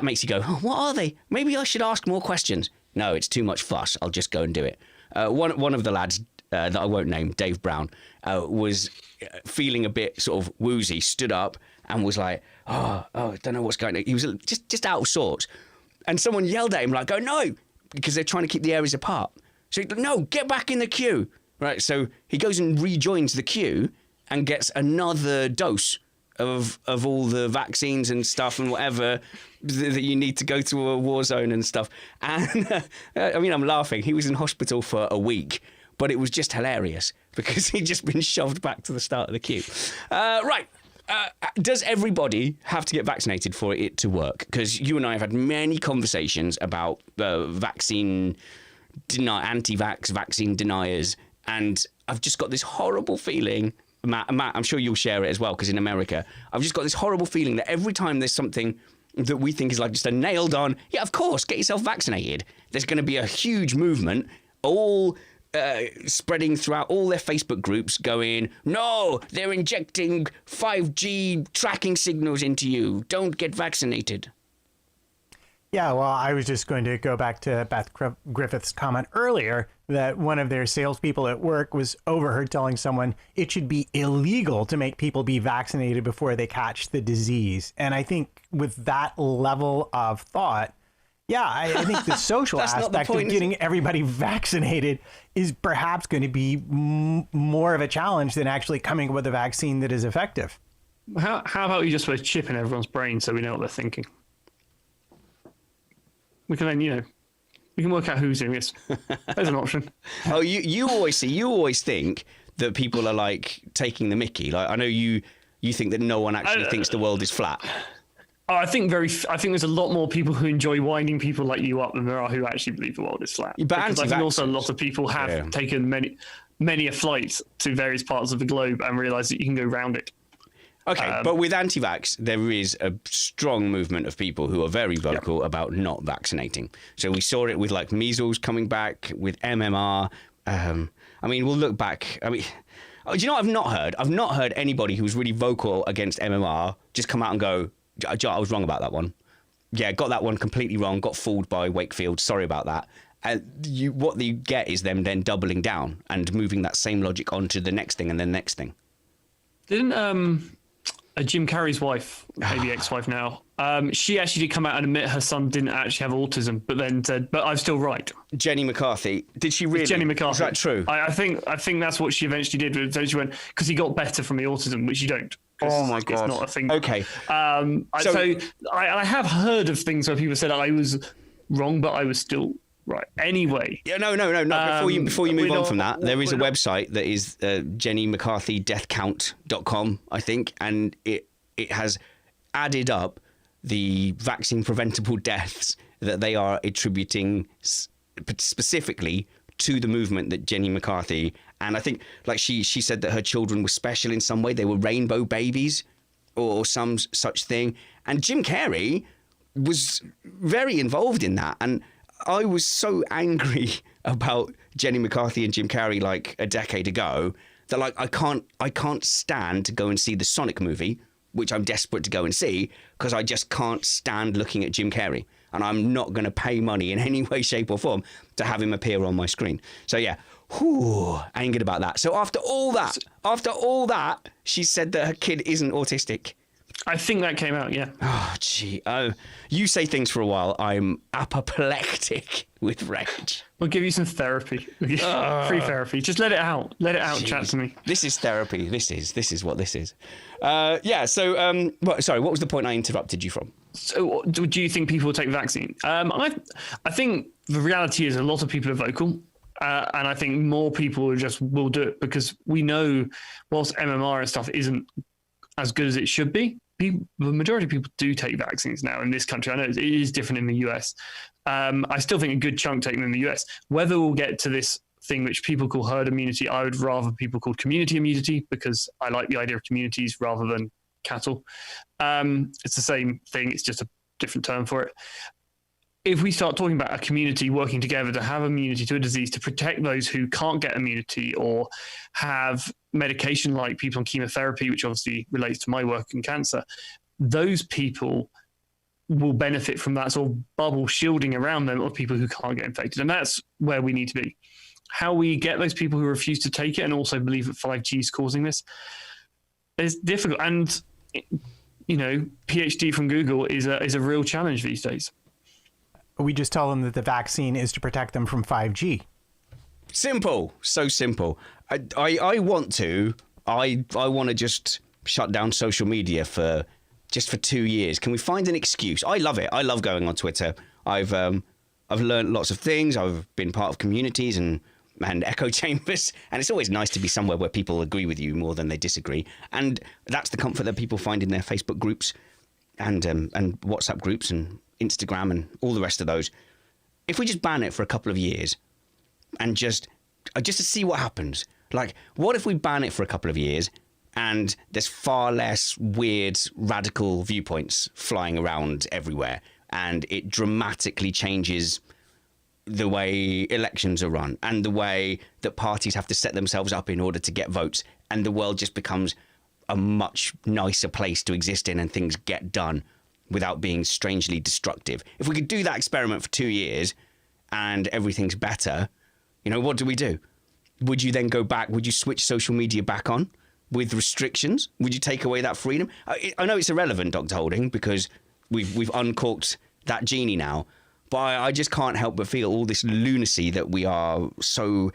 makes you go, oh, what are they? Maybe I should ask more questions. No, it's too much fuss. I'll just go and do it. One of the lads that I won't name, Dave Brown, was feeling a bit sort of woozy, stood up and was like, oh, I don't know what's going on. He was just out of sorts. And someone yelled at him like, go, no, because they're trying to keep the areas apart. So he's like, no, get back in the queue. Right, so he goes and rejoins the queue and gets another dose of all the vaccines and stuff and whatever that you need to go to a war zone and stuff. And I'm laughing. He was in hospital for a week. But it was just hilarious because he'd just been shoved back to the start of the queue. Does everybody have to get vaccinated for it to work? Because you and I have had many conversations about anti-vax vaccine deniers. And I've just got this horrible feeling, Matt, I'm sure you'll share it as well, because in America, I've just got this horrible feeling that every time there's something that we think is like just a nailed on, yeah, of course, get yourself vaccinated. There's going to be a huge movement, all spreading throughout all their Facebook groups going, no, they're injecting 5G tracking signals into you. Don't get vaccinated. Yeah, well, I was just going to go back to Beth Griffith's comment earlier that one of their salespeople at work was overheard telling someone it should be illegal to make people be vaccinated before they catch the disease. And I think with that level of thought, yeah, I think the social aspect of getting everybody vaccinated is perhaps going to be more of a challenge than actually coming up with a vaccine that is effective. How about you just put a chip in everyone's brain so we know what they're thinking? We can then, we can work out who's doing this. There's an option. Oh, you always think that people are like taking the mickey. Like I know you think that no one actually thinks the world is flat. I think there's a lot more people who enjoy winding people like you up than there are who actually believe the world is flat. But I think also a lot of people have taken many a flight to various parts of the globe and realised that you can go round it. Okay, but with anti-vax, there is a strong movement of people who are very vocal about not vaccinating. So we saw it with like measles coming back, with MMR. We'll look back. Do you know what I've not heard? I've not heard anybody who's really vocal against MMR just come out and go, I was wrong about that one. Yeah, got that one completely wrong. Got fooled by Wakefield. Sorry about that. And what you get is them then doubling down and moving that same logic onto the next thing and then the next thing. Didn't Jim Carrey's wife, maybe ex-wife now, she actually did come out and admit her son didn't actually have autism, but then said, but I'm still right. Jenny McCarthy. Did she really? It's Jenny McCarthy. Is that true? I think that's what she eventually did. She went, because he got better from the autism, which you don't. Oh my God. It's not a thing. Okay. So I have heard of things where people said I was wrong, but I was still right. Anyway. Yeah, no. Before you move on from that, there is a website that is JennyMcCarthyDeathCount.com, I think, and it has added up the vaccine preventable deaths that they are attributing specifically to the movement that Jenny McCarthy, and I think like she said that her children were special in some way. They were rainbow babies or some such thing. And Jim Carrey was very involved in that. And I was so angry about Jenny McCarthy and Jim Carrey like a decade ago that like I can't stand to go and see the Sonic movie which I'm desperate to go and see because I just can't stand looking at Jim Carrey. And I'm not going to pay money in any way, shape or form to have him appear on my screen. So yeah, I ain't good about that. So after all that, she said that her kid isn't autistic. I think that came out, yeah. Oh, gee. Oh, you say things for a while. I'm apoplectic with rage. We'll give you some therapy. Free therapy. Just let it out. Let it out. Jeez. Chat to me. This is therapy. This is what this is. Yeah. So, sorry. What was the point I interrupted you from? So, do you think people will take the vaccine? I think the reality is a lot of people are vocal, and I think more people will do it because we know, whilst MMR and stuff isn't as good as it should be, the majority of people do take vaccines now in this country. I know it is different in the US. I still think a good chunk take them in the US. Whether we'll get to this thing which people call herd immunity, I would rather people call community immunity because I like the idea of communities rather than cattle. It's the same thing. It's just a different term for it. If we start talking about a community working together to have immunity to a disease, to protect those who can't get immunity or have medication like people on chemotherapy, which obviously relates to my work in cancer, those people will benefit from that sort of bubble shielding around them of people who can't get infected. And that's where we need to be. How we get those people who refuse to take it and also believe that 5G is causing this is difficult. And, you know, PhD from Google is a real challenge these days. We just tell them that the vaccine is to protect them from 5G. Simple. So simple. I want to just shut down social media for 2 years. Can we find an excuse? I love it. I love going on Twitter. I've learned lots of things. I've been part of communities and echo chambers, and it's always nice to be somewhere where people agree with you more than they disagree. And that's the comfort that people find in their Facebook groups and WhatsApp groups and Instagram and all the rest of those. If we just ban it for a couple of years and just to see what happens. Like, what if we ban it for a couple of years and there's far less weird radical viewpoints flying around everywhere, and it dramatically changes the way elections are run and the way that parties have to set themselves up in order to get votes, and the world just becomes a much nicer place to exist in and things get done without being strangely destructive. If we could do that experiment for 2 years and everything's better, you know, what do we do? Would you then go back? Would you switch social media back on with restrictions? Would you take away that freedom? I know it's irrelevant, Dr. Holding, because we've uncorked that genie now, but I just can't help but feel all this lunacy that we are so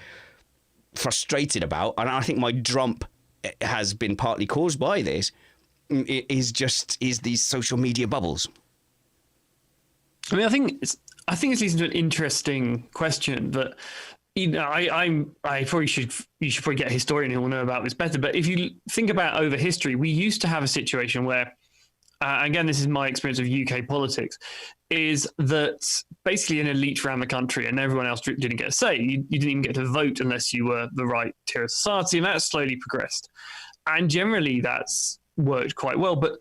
frustrated about. And I think my drump has been partly caused by this. Is these social media bubbles. I mean, I think it's leading to an interesting question that, you know, you should probably get a historian who will know about this better. But if you think about over history, we used to have a situation where, again, this is my experience of UK politics, is that basically an elite ran the country and everyone else didn't get a say. You didn't even get to vote unless you were the right tier of society, and that slowly progressed. And generally, that's worked quite well, but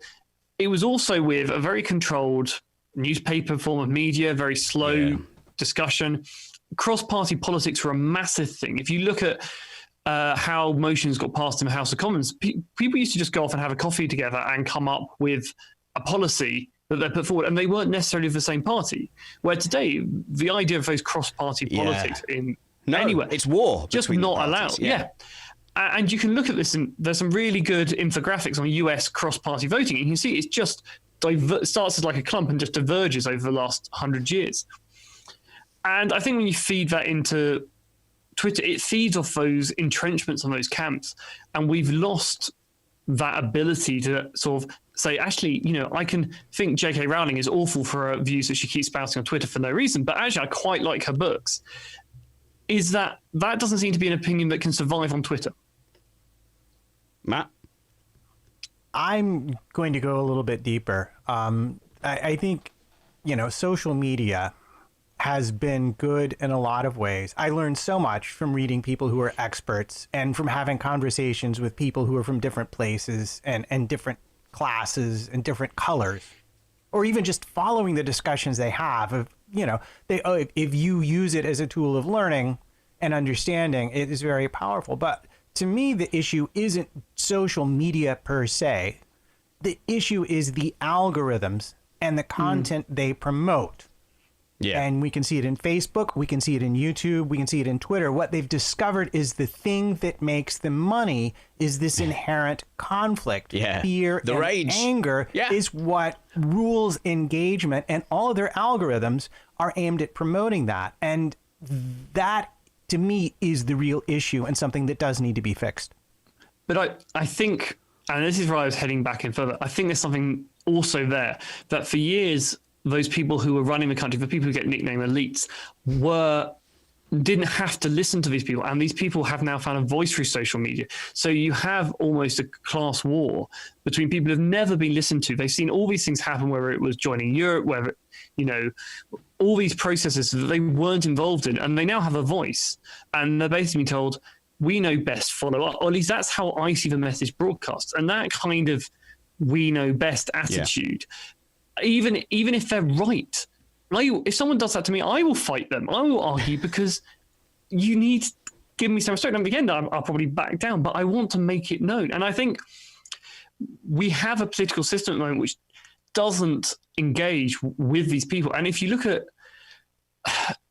it was also with a very controlled newspaper form of media, very slow discussion. Cross-party politics were a massive thing. If you look at how motions got passed in the House of Commons, people used to just go off and have a coffee together and come up with a policy that they put forward, and they weren't necessarily of the same party. Where today, the idea of those cross-party politics anywhere, it's war, just not allowed. Yeah. And you can look at this, and there's some really good infographics on US cross-party voting. And you can see it's just starts as like a clump and just diverges over the last 100 years. And I think when you feed that into Twitter, it feeds off those entrenchments on those camps. And we've lost that ability to sort of say, actually, you know, I can think J.K. Rowling is awful for her views that she keeps spouting on Twitter for no reason, but actually I quite like her books. Is that doesn't seem to be an opinion that can survive on Twitter. Matt? I'm going to go a little bit deeper. I think, you know, social media has been good in a lot of ways. I learned so much from reading people who are experts and from having conversations with people who are from different places and different classes and different colors, or even just following the discussions they have of, you know, if you use it as a tool of learning and understanding, it is very powerful. But to me, the issue isn't social media per se. The issue is the algorithms and the content they promote. Yeah. And we can see it in Facebook, we can see it in YouTube, we can see it in Twitter. What they've discovered is the thing that makes them money is this inherent conflict. Yeah. Fear The and rage. anger Yeah. is what rules engagement, and all of their algorithms are aimed at promoting that. And that, to me, is the real issue and something that does need to be fixed. But I think, and this is where I was heading back in further, I think there's something also there that for years, those people who were running the country, the people who get nicknamed elites, didn't have to listen to these people. And these people have now found a voice through social media. So you have almost a class war between people who've never been listened to. They've seen all these things happen, whether it was joining Europe, whether, all these processes that they weren't involved in, and they now have a voice. And they're basically told, we know best, follow up. Or at least that's how I see the message broadcast. And that kind of we know best attitude, even if they're right, if someone does that to me, I will fight them. I will argue because you need to give me some respect. And again, I'll probably back down, but I want to make it known. And I think we have a political system at the moment which doesn't engage with these people. And if you look at,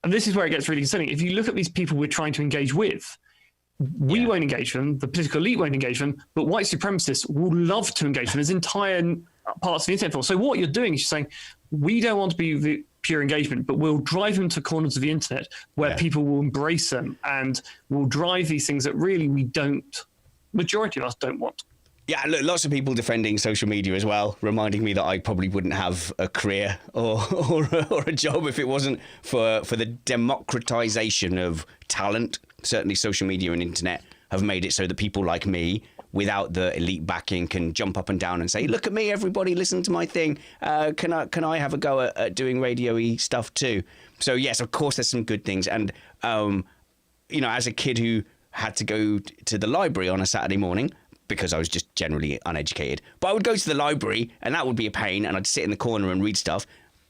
and this is where it gets really concerning, if you look at these people we're trying to engage with, we won't engage them, the political elite won't engage them, but white supremacists will love to engage them. There's entire parts of the internet. So what you're doing is you're saying, we don't want to be the pure engagement, but we'll drive them to corners of the internet where people will embrace them and will drive these things that really majority of us don't want. Yeah, look, lots of people defending social media as well, reminding me that I probably wouldn't have a career or a job if it wasn't for the democratization of talent. Certainly social media and internet have made it so that people like me, without the elite backing, can jump up and down and say, look at me, everybody, listen to my thing. Can I have a go at doing radio-y stuff too? So yes, of course, there's some good things. And, as a kid who had to go to the library on a Saturday morning, because I was just generally uneducated, but I would go to the library and that would be a pain, and I'd sit in the corner and read stuff.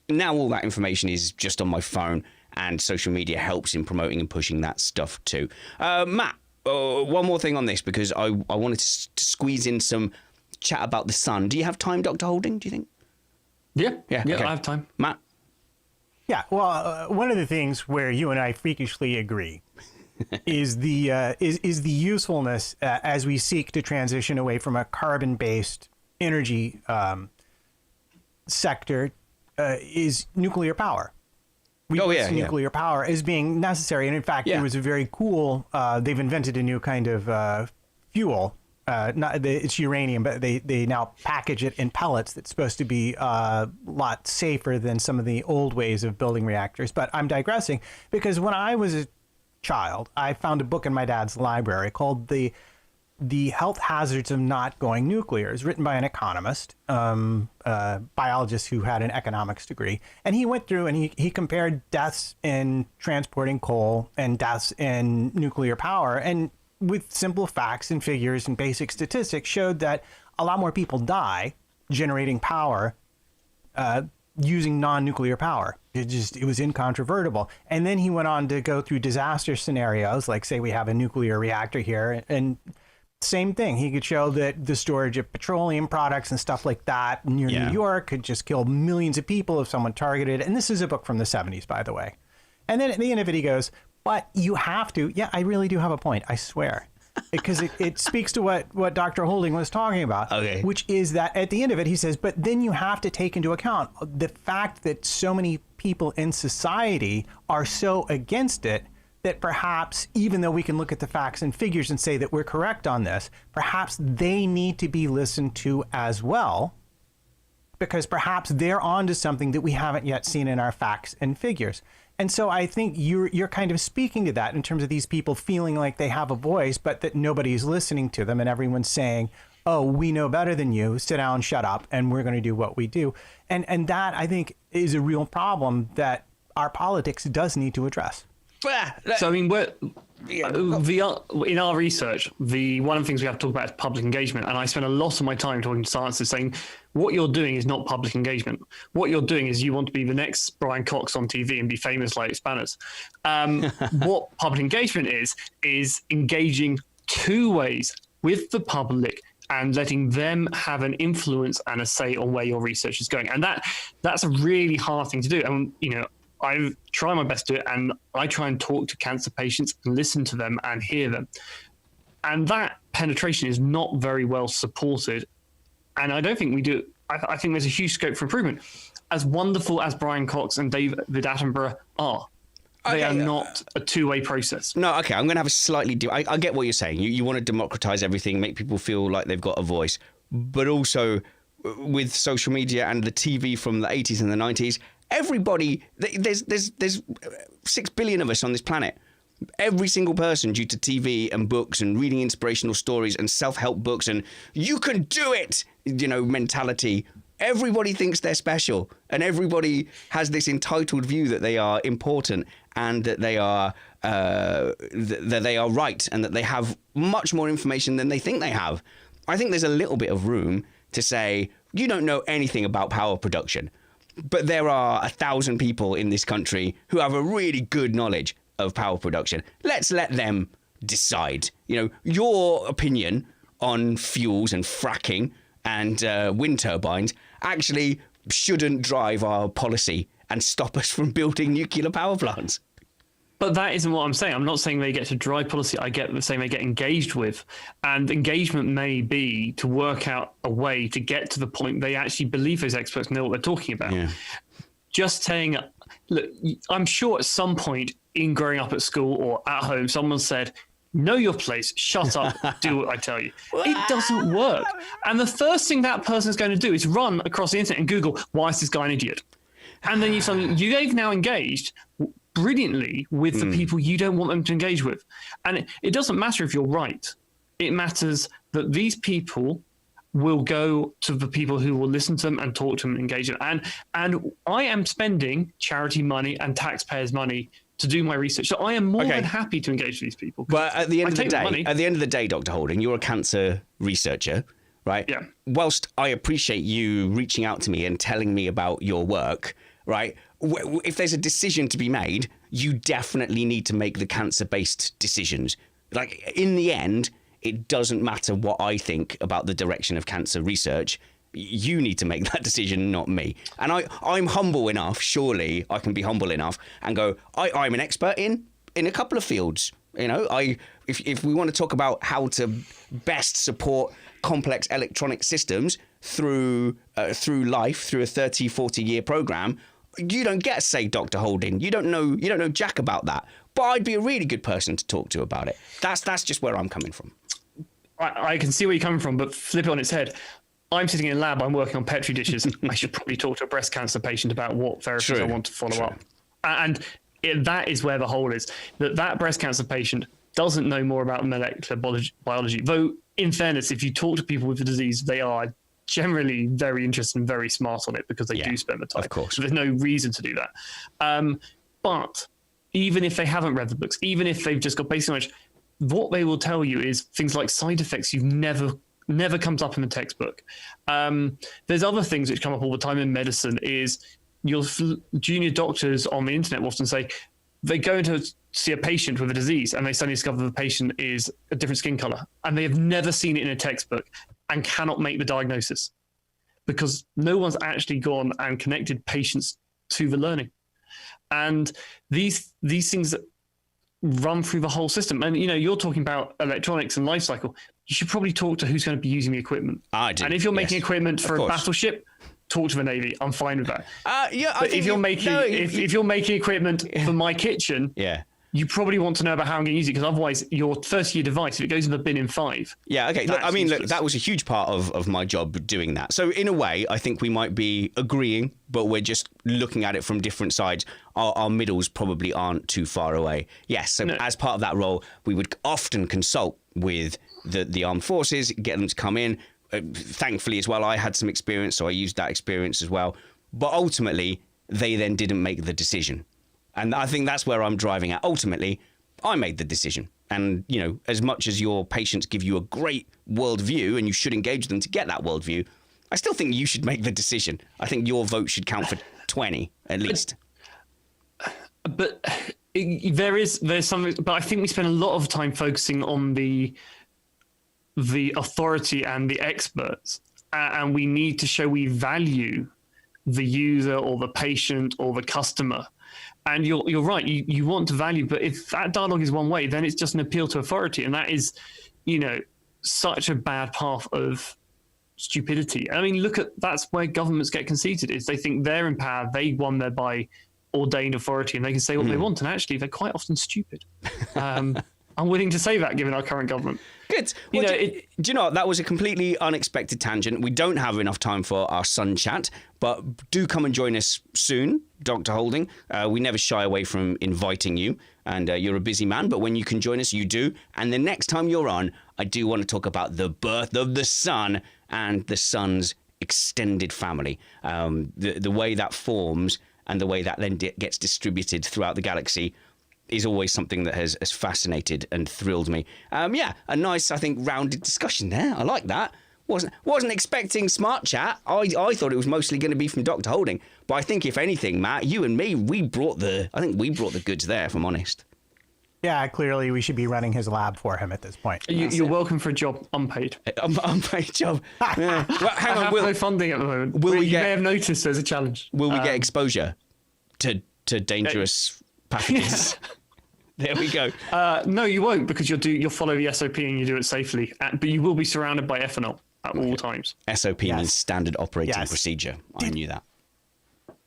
Now all that information is just on my phone, and social media helps in promoting and pushing that stuff too. Matt, one more thing on this, because I wanted to squeeze in some chat about the sun. Do you have time, Dr. Holding, do you think? Yeah, okay. I have time. Matt? Yeah, well, one of the things where you and I freakishly agree is the usefulness as we seek to transition away from a carbon-based energy sector is nuclear power. We see nuclear power as being necessary, and in fact, there was a very cool. They've invented a new kind of fuel. It's uranium, but they now package it in pellets. That's supposed to be a lot safer than some of the old ways of building reactors. But I'm digressing, because when I was a child, I found a book in my dad's library called the Health Hazards of Not Going Nuclear. It's written by an economist, biologist who had an economics degree. And he went through and he compared deaths in transporting coal and deaths in nuclear power. And with simple facts and figures and basic statistics showed that a lot more people die generating power using non-nuclear power. It was incontrovertible. And then he went on to go through disaster scenarios, like say we have a nuclear reactor here, and same thing. He could show that the storage of petroleum products and stuff like that near New York could just kill millions of people if someone targeted. And this is a book from the 70s, by the way. And then at the end of it, he goes, but you have to. Yeah, I really do have a point. I swear. Because it speaks to what Dr. Holding was talking about, which is that at the end of it, he says, but then you have to take into account the fact that so many people in society are so against it that perhaps, even though we can look at the facts and figures and say that we're correct on this, perhaps they need to be listened to as well, because perhaps they're onto something that we haven't yet seen in our facts and figures. And so I think you're kind of speaking to that in terms of these people feeling like they have a voice, but that nobody's listening to them, and everyone's saying, oh, we know better than you, sit down, shut up, and we're going to do what we do. And that, I think, is a real problem that our politics does need to address. So, I mean, in our research, one of the things we have to talk about is public engagement. And I spend a lot of my time talking to scientists saying, what you're doing is not public engagement. What you're doing is you want to be the next Brian Cox on TV and be famous like Spanners. What public engagement is engaging two ways with the public and letting them have an influence and a say on where your research is going. And that's a really hard thing to do. And, I try my best to do it, and I try and talk to cancer patients and listen to them and hear them. And that penetration is not very well supported. And I don't think we do. I think there's a huge scope for improvement. As wonderful as Brian Cox and David Attenborough are, they are not a two-way process. No, okay, I'm going to have a slightly... I get what you're saying. You want to democratize everything, make people feel like they've got a voice. But also, with social media and the TV from the 80s and the 90s, everybody... There's 6 billion of us on this planet. Every single person, due to TV and books and reading inspirational stories and self-help books and you can do it, mentality... Everybody thinks they're special, and everybody has this entitled view that they are important and that they are right, and that they have much more information than they think they have. I think there's a little bit of room to say, you don't know anything about power production, but there are 1,000 people in this country who have a really good knowledge of power production. Let's let them decide. Your opinion on fuels and fracking and wind turbines actually shouldn't drive our policy and stop us from building nuclear power plants. But that isn't what I'm saying. I'm not saying they get to drive policy. I get the saying they get engaged with. And engagement may be to work out a way to get to the point they actually believe those experts know what they're talking about. Yeah. Just saying, look, I'm sure at some point in growing up at school or at home, someone said, know your place, shut up, do what I tell you. It doesn't work. And the first thing that person is going to do is run across the internet and Google, why is this guy an idiot? And then you've now engaged brilliantly with the people you don't want them to engage with. And it doesn't matter if you're right. It matters that these people will go to the people who will listen to them and talk to them and engage them. And I am spending charity money and taxpayers' money to do my research. So I am more than happy to engage with these people. But at the end of the day, Dr. Holding, you're a cancer researcher, right? Yeah. Whilst I appreciate you reaching out to me and telling me about your work, right? If there's a decision to be made, you definitely need to make the cancer-based decisions. Like, in the end, it doesn't matter what I think about the direction of cancer research. You need to make that decision, not me. And I'm humble enough, surely I can be humble enough and go, I'm an expert in a couple of fields. If we want to talk about how to best support complex electronic systems through life, through a 30, 40-year program, you don't get to say Dr. Holding. You don't know jack about that. But I'd be a really good person to talk to about it. That's just where I'm coming from. I can see where you're coming from, but flip it on its head. I'm sitting in a lab, I'm working on Petri dishes. I should probably talk to a breast cancer patient about what therapies I want to follow up. And that is where the hole is. That breast cancer patient doesn't know more about molecular biology. Though, in fairness, if you talk to people with the disease, they are generally very interested and very smart on it because they do spend the time. Of course. So there's no reason to do that. But even if they haven't read the books, even if they've just got basic knowledge, what they will tell you is things like side effects you've never comes up in the textbook. There's other things which come up all the time in medicine is your junior doctors on the internet will often say they go to see a patient with a disease and they suddenly discover the patient is a different skin color and they have never seen it in a textbook and cannot make the diagnosis because no one's actually gone and connected patients to the learning. And these things run through the whole system. And, you're talking about electronics and life cycle. You should probably talk to who's going to be using the equipment. I do. And if you're making equipment for a battleship, talk to the Navy. I'm fine with that. But if you're making equipment for my kitchen, you probably want to know about how I'm going to use it because otherwise your first-year device, if it goes in the bin in 5. Yeah, okay. Look, that was a huge part of my job doing that. So in a way, I think we might be agreeing, but we're just looking at it from different sides. Our middles probably aren't too far away. Yes, so as part of that role, we would often consult with the armed forces, get them to come in. Thankfully as well, I had some experience, so I used that experience as well. But ultimately, they then didn't make the decision. And I think that's where I'm driving at. Ultimately, I made the decision. And, as much as your patients give you a great worldview and you should engage them to get that worldview, I still think you should make the decision. I think your vote should count for 20 at least. But there's something, but I think we spend a lot of time focusing on the the authority and the experts, and we need to show we value the user or the patient or the customer. And you're right, you want to value, but if that dialogue is one way, then it's just an appeal to authority, and that is, such a bad path of stupidity. I mean, that's where governments get conceited, is they think they're in power, they won there by ordained authority, and they can say what they want, and actually they're quite often stupid. I'm willing to say that, given our current government. Good. Well, do you know what? That was a completely unexpected tangent. We don't have enough time for our Sun chat, but do come and join us soon, Dr. Holding. We never shy away from inviting you, and you're a busy man, but when you can join us, you do. And the next time you're on, I do want to talk about the birth of the sun and the sun's extended family, the way that forms and the way that then gets distributed throughout the galaxy is always something that has fascinated and thrilled me. A nice, I think, rounded discussion there. I like that. Wasn't expecting smart chat. I thought it was mostly going to be from Dr. Holding, but I think if anything, Matt, you and me, we brought the goods there, if I'm honest. Yeah, clearly we should be running his lab for him at this point. You're welcome for a job unpaid. Unpaid job. Yeah. Well, hang on, I have no funding at the moment. You may have noticed there's a challenge. Will we get exposure to dangerous pathogens? There we go. No, you won't, because you'll follow the SOP and you do it safely. But you will be surrounded by ethanol at all times. SOP means standard operating procedure. I knew that.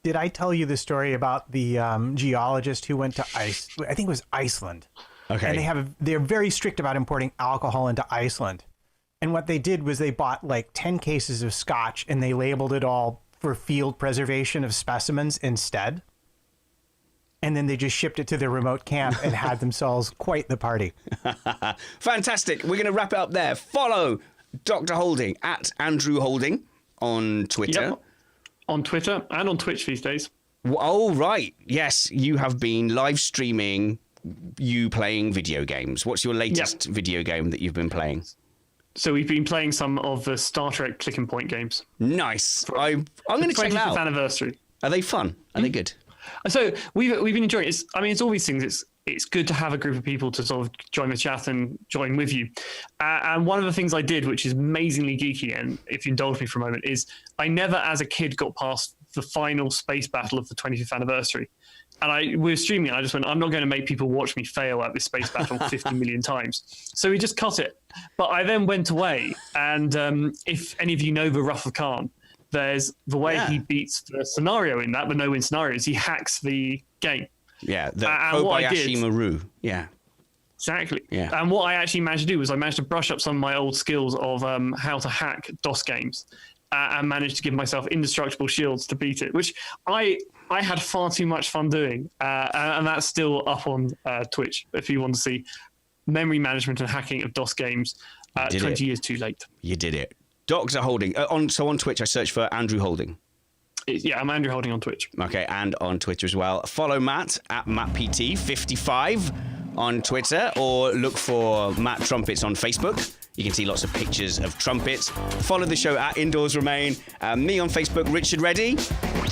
Did I tell you the story about the geologist who went to I think it was Iceland. Okay. And they're very strict about importing alcohol into Iceland. And what they did was they bought like 10 cases of scotch and they labeled it all for field preservation of specimens instead. And then they just shipped it to their remote camp and had themselves quite the party. Fantastic. We're going to wrap it up there. Follow Dr. Holding at Andrew Holding on Twitter. Yep. On Twitter and on Twitch these days. Oh, right. Yes, you have been live streaming you playing video games. What's your latest video game that you've been playing? So we've been playing some of the Star Trek Click and Point games. Nice. I'm going to check it out. 25th anniversary. Are they fun? Are they good? So we've been enjoying it. It's all these things. It's good to have a group of people to sort of join the chat and join with you. And one of the things I did, which is amazingly geeky, and if you indulge me for a moment, is I never as a kid got past the final space battle of the 25th anniversary. And we were streaming, and I just went, I'm not going to make people watch me fail at this space battle 50 million times. So we just cut it. But I then went away, and if any of you know the Wrath of Khan, there's the way he beats the scenario in that, the no-win scenario, is he hacks the game. Yeah, the Kobayashi Maru. Yeah. Exactly. Yeah. And what I actually managed to do was I managed to brush up some of my old skills of how to hack DOS games and managed to give myself indestructible shields to beat it, which I had far too much fun doing. And that's still up on Twitch if you want to see memory management and hacking of DOS games 20 years too late. You did it. Dr. Holding. So on Twitch, I search for Andrew Holding. Yeah, I'm Andrew Holding on Twitch. Okay, and on Twitter as well. Follow Matt at MattPT55 on Twitter, or look for Matt Trumpets on Facebook. You can see lots of pictures of trumpets. Follow the show at Indoors Remain. Me on Facebook, Richard Reddy,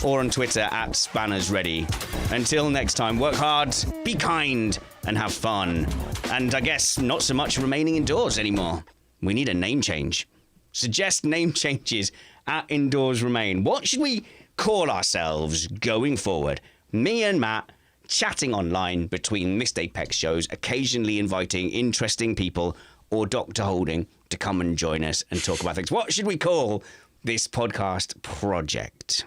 or on Twitter at Spanners Reddy. Until next time, work hard, be kind, and have fun. And I guess not so much remaining indoors anymore. We need a name change. Suggest name changes at Indoors Remain. What should we call ourselves going forward? Me and Matt chatting online between Missed Apex shows, occasionally inviting interesting people or Dr. Holding to come and join us and talk about things. What should we call this podcast project?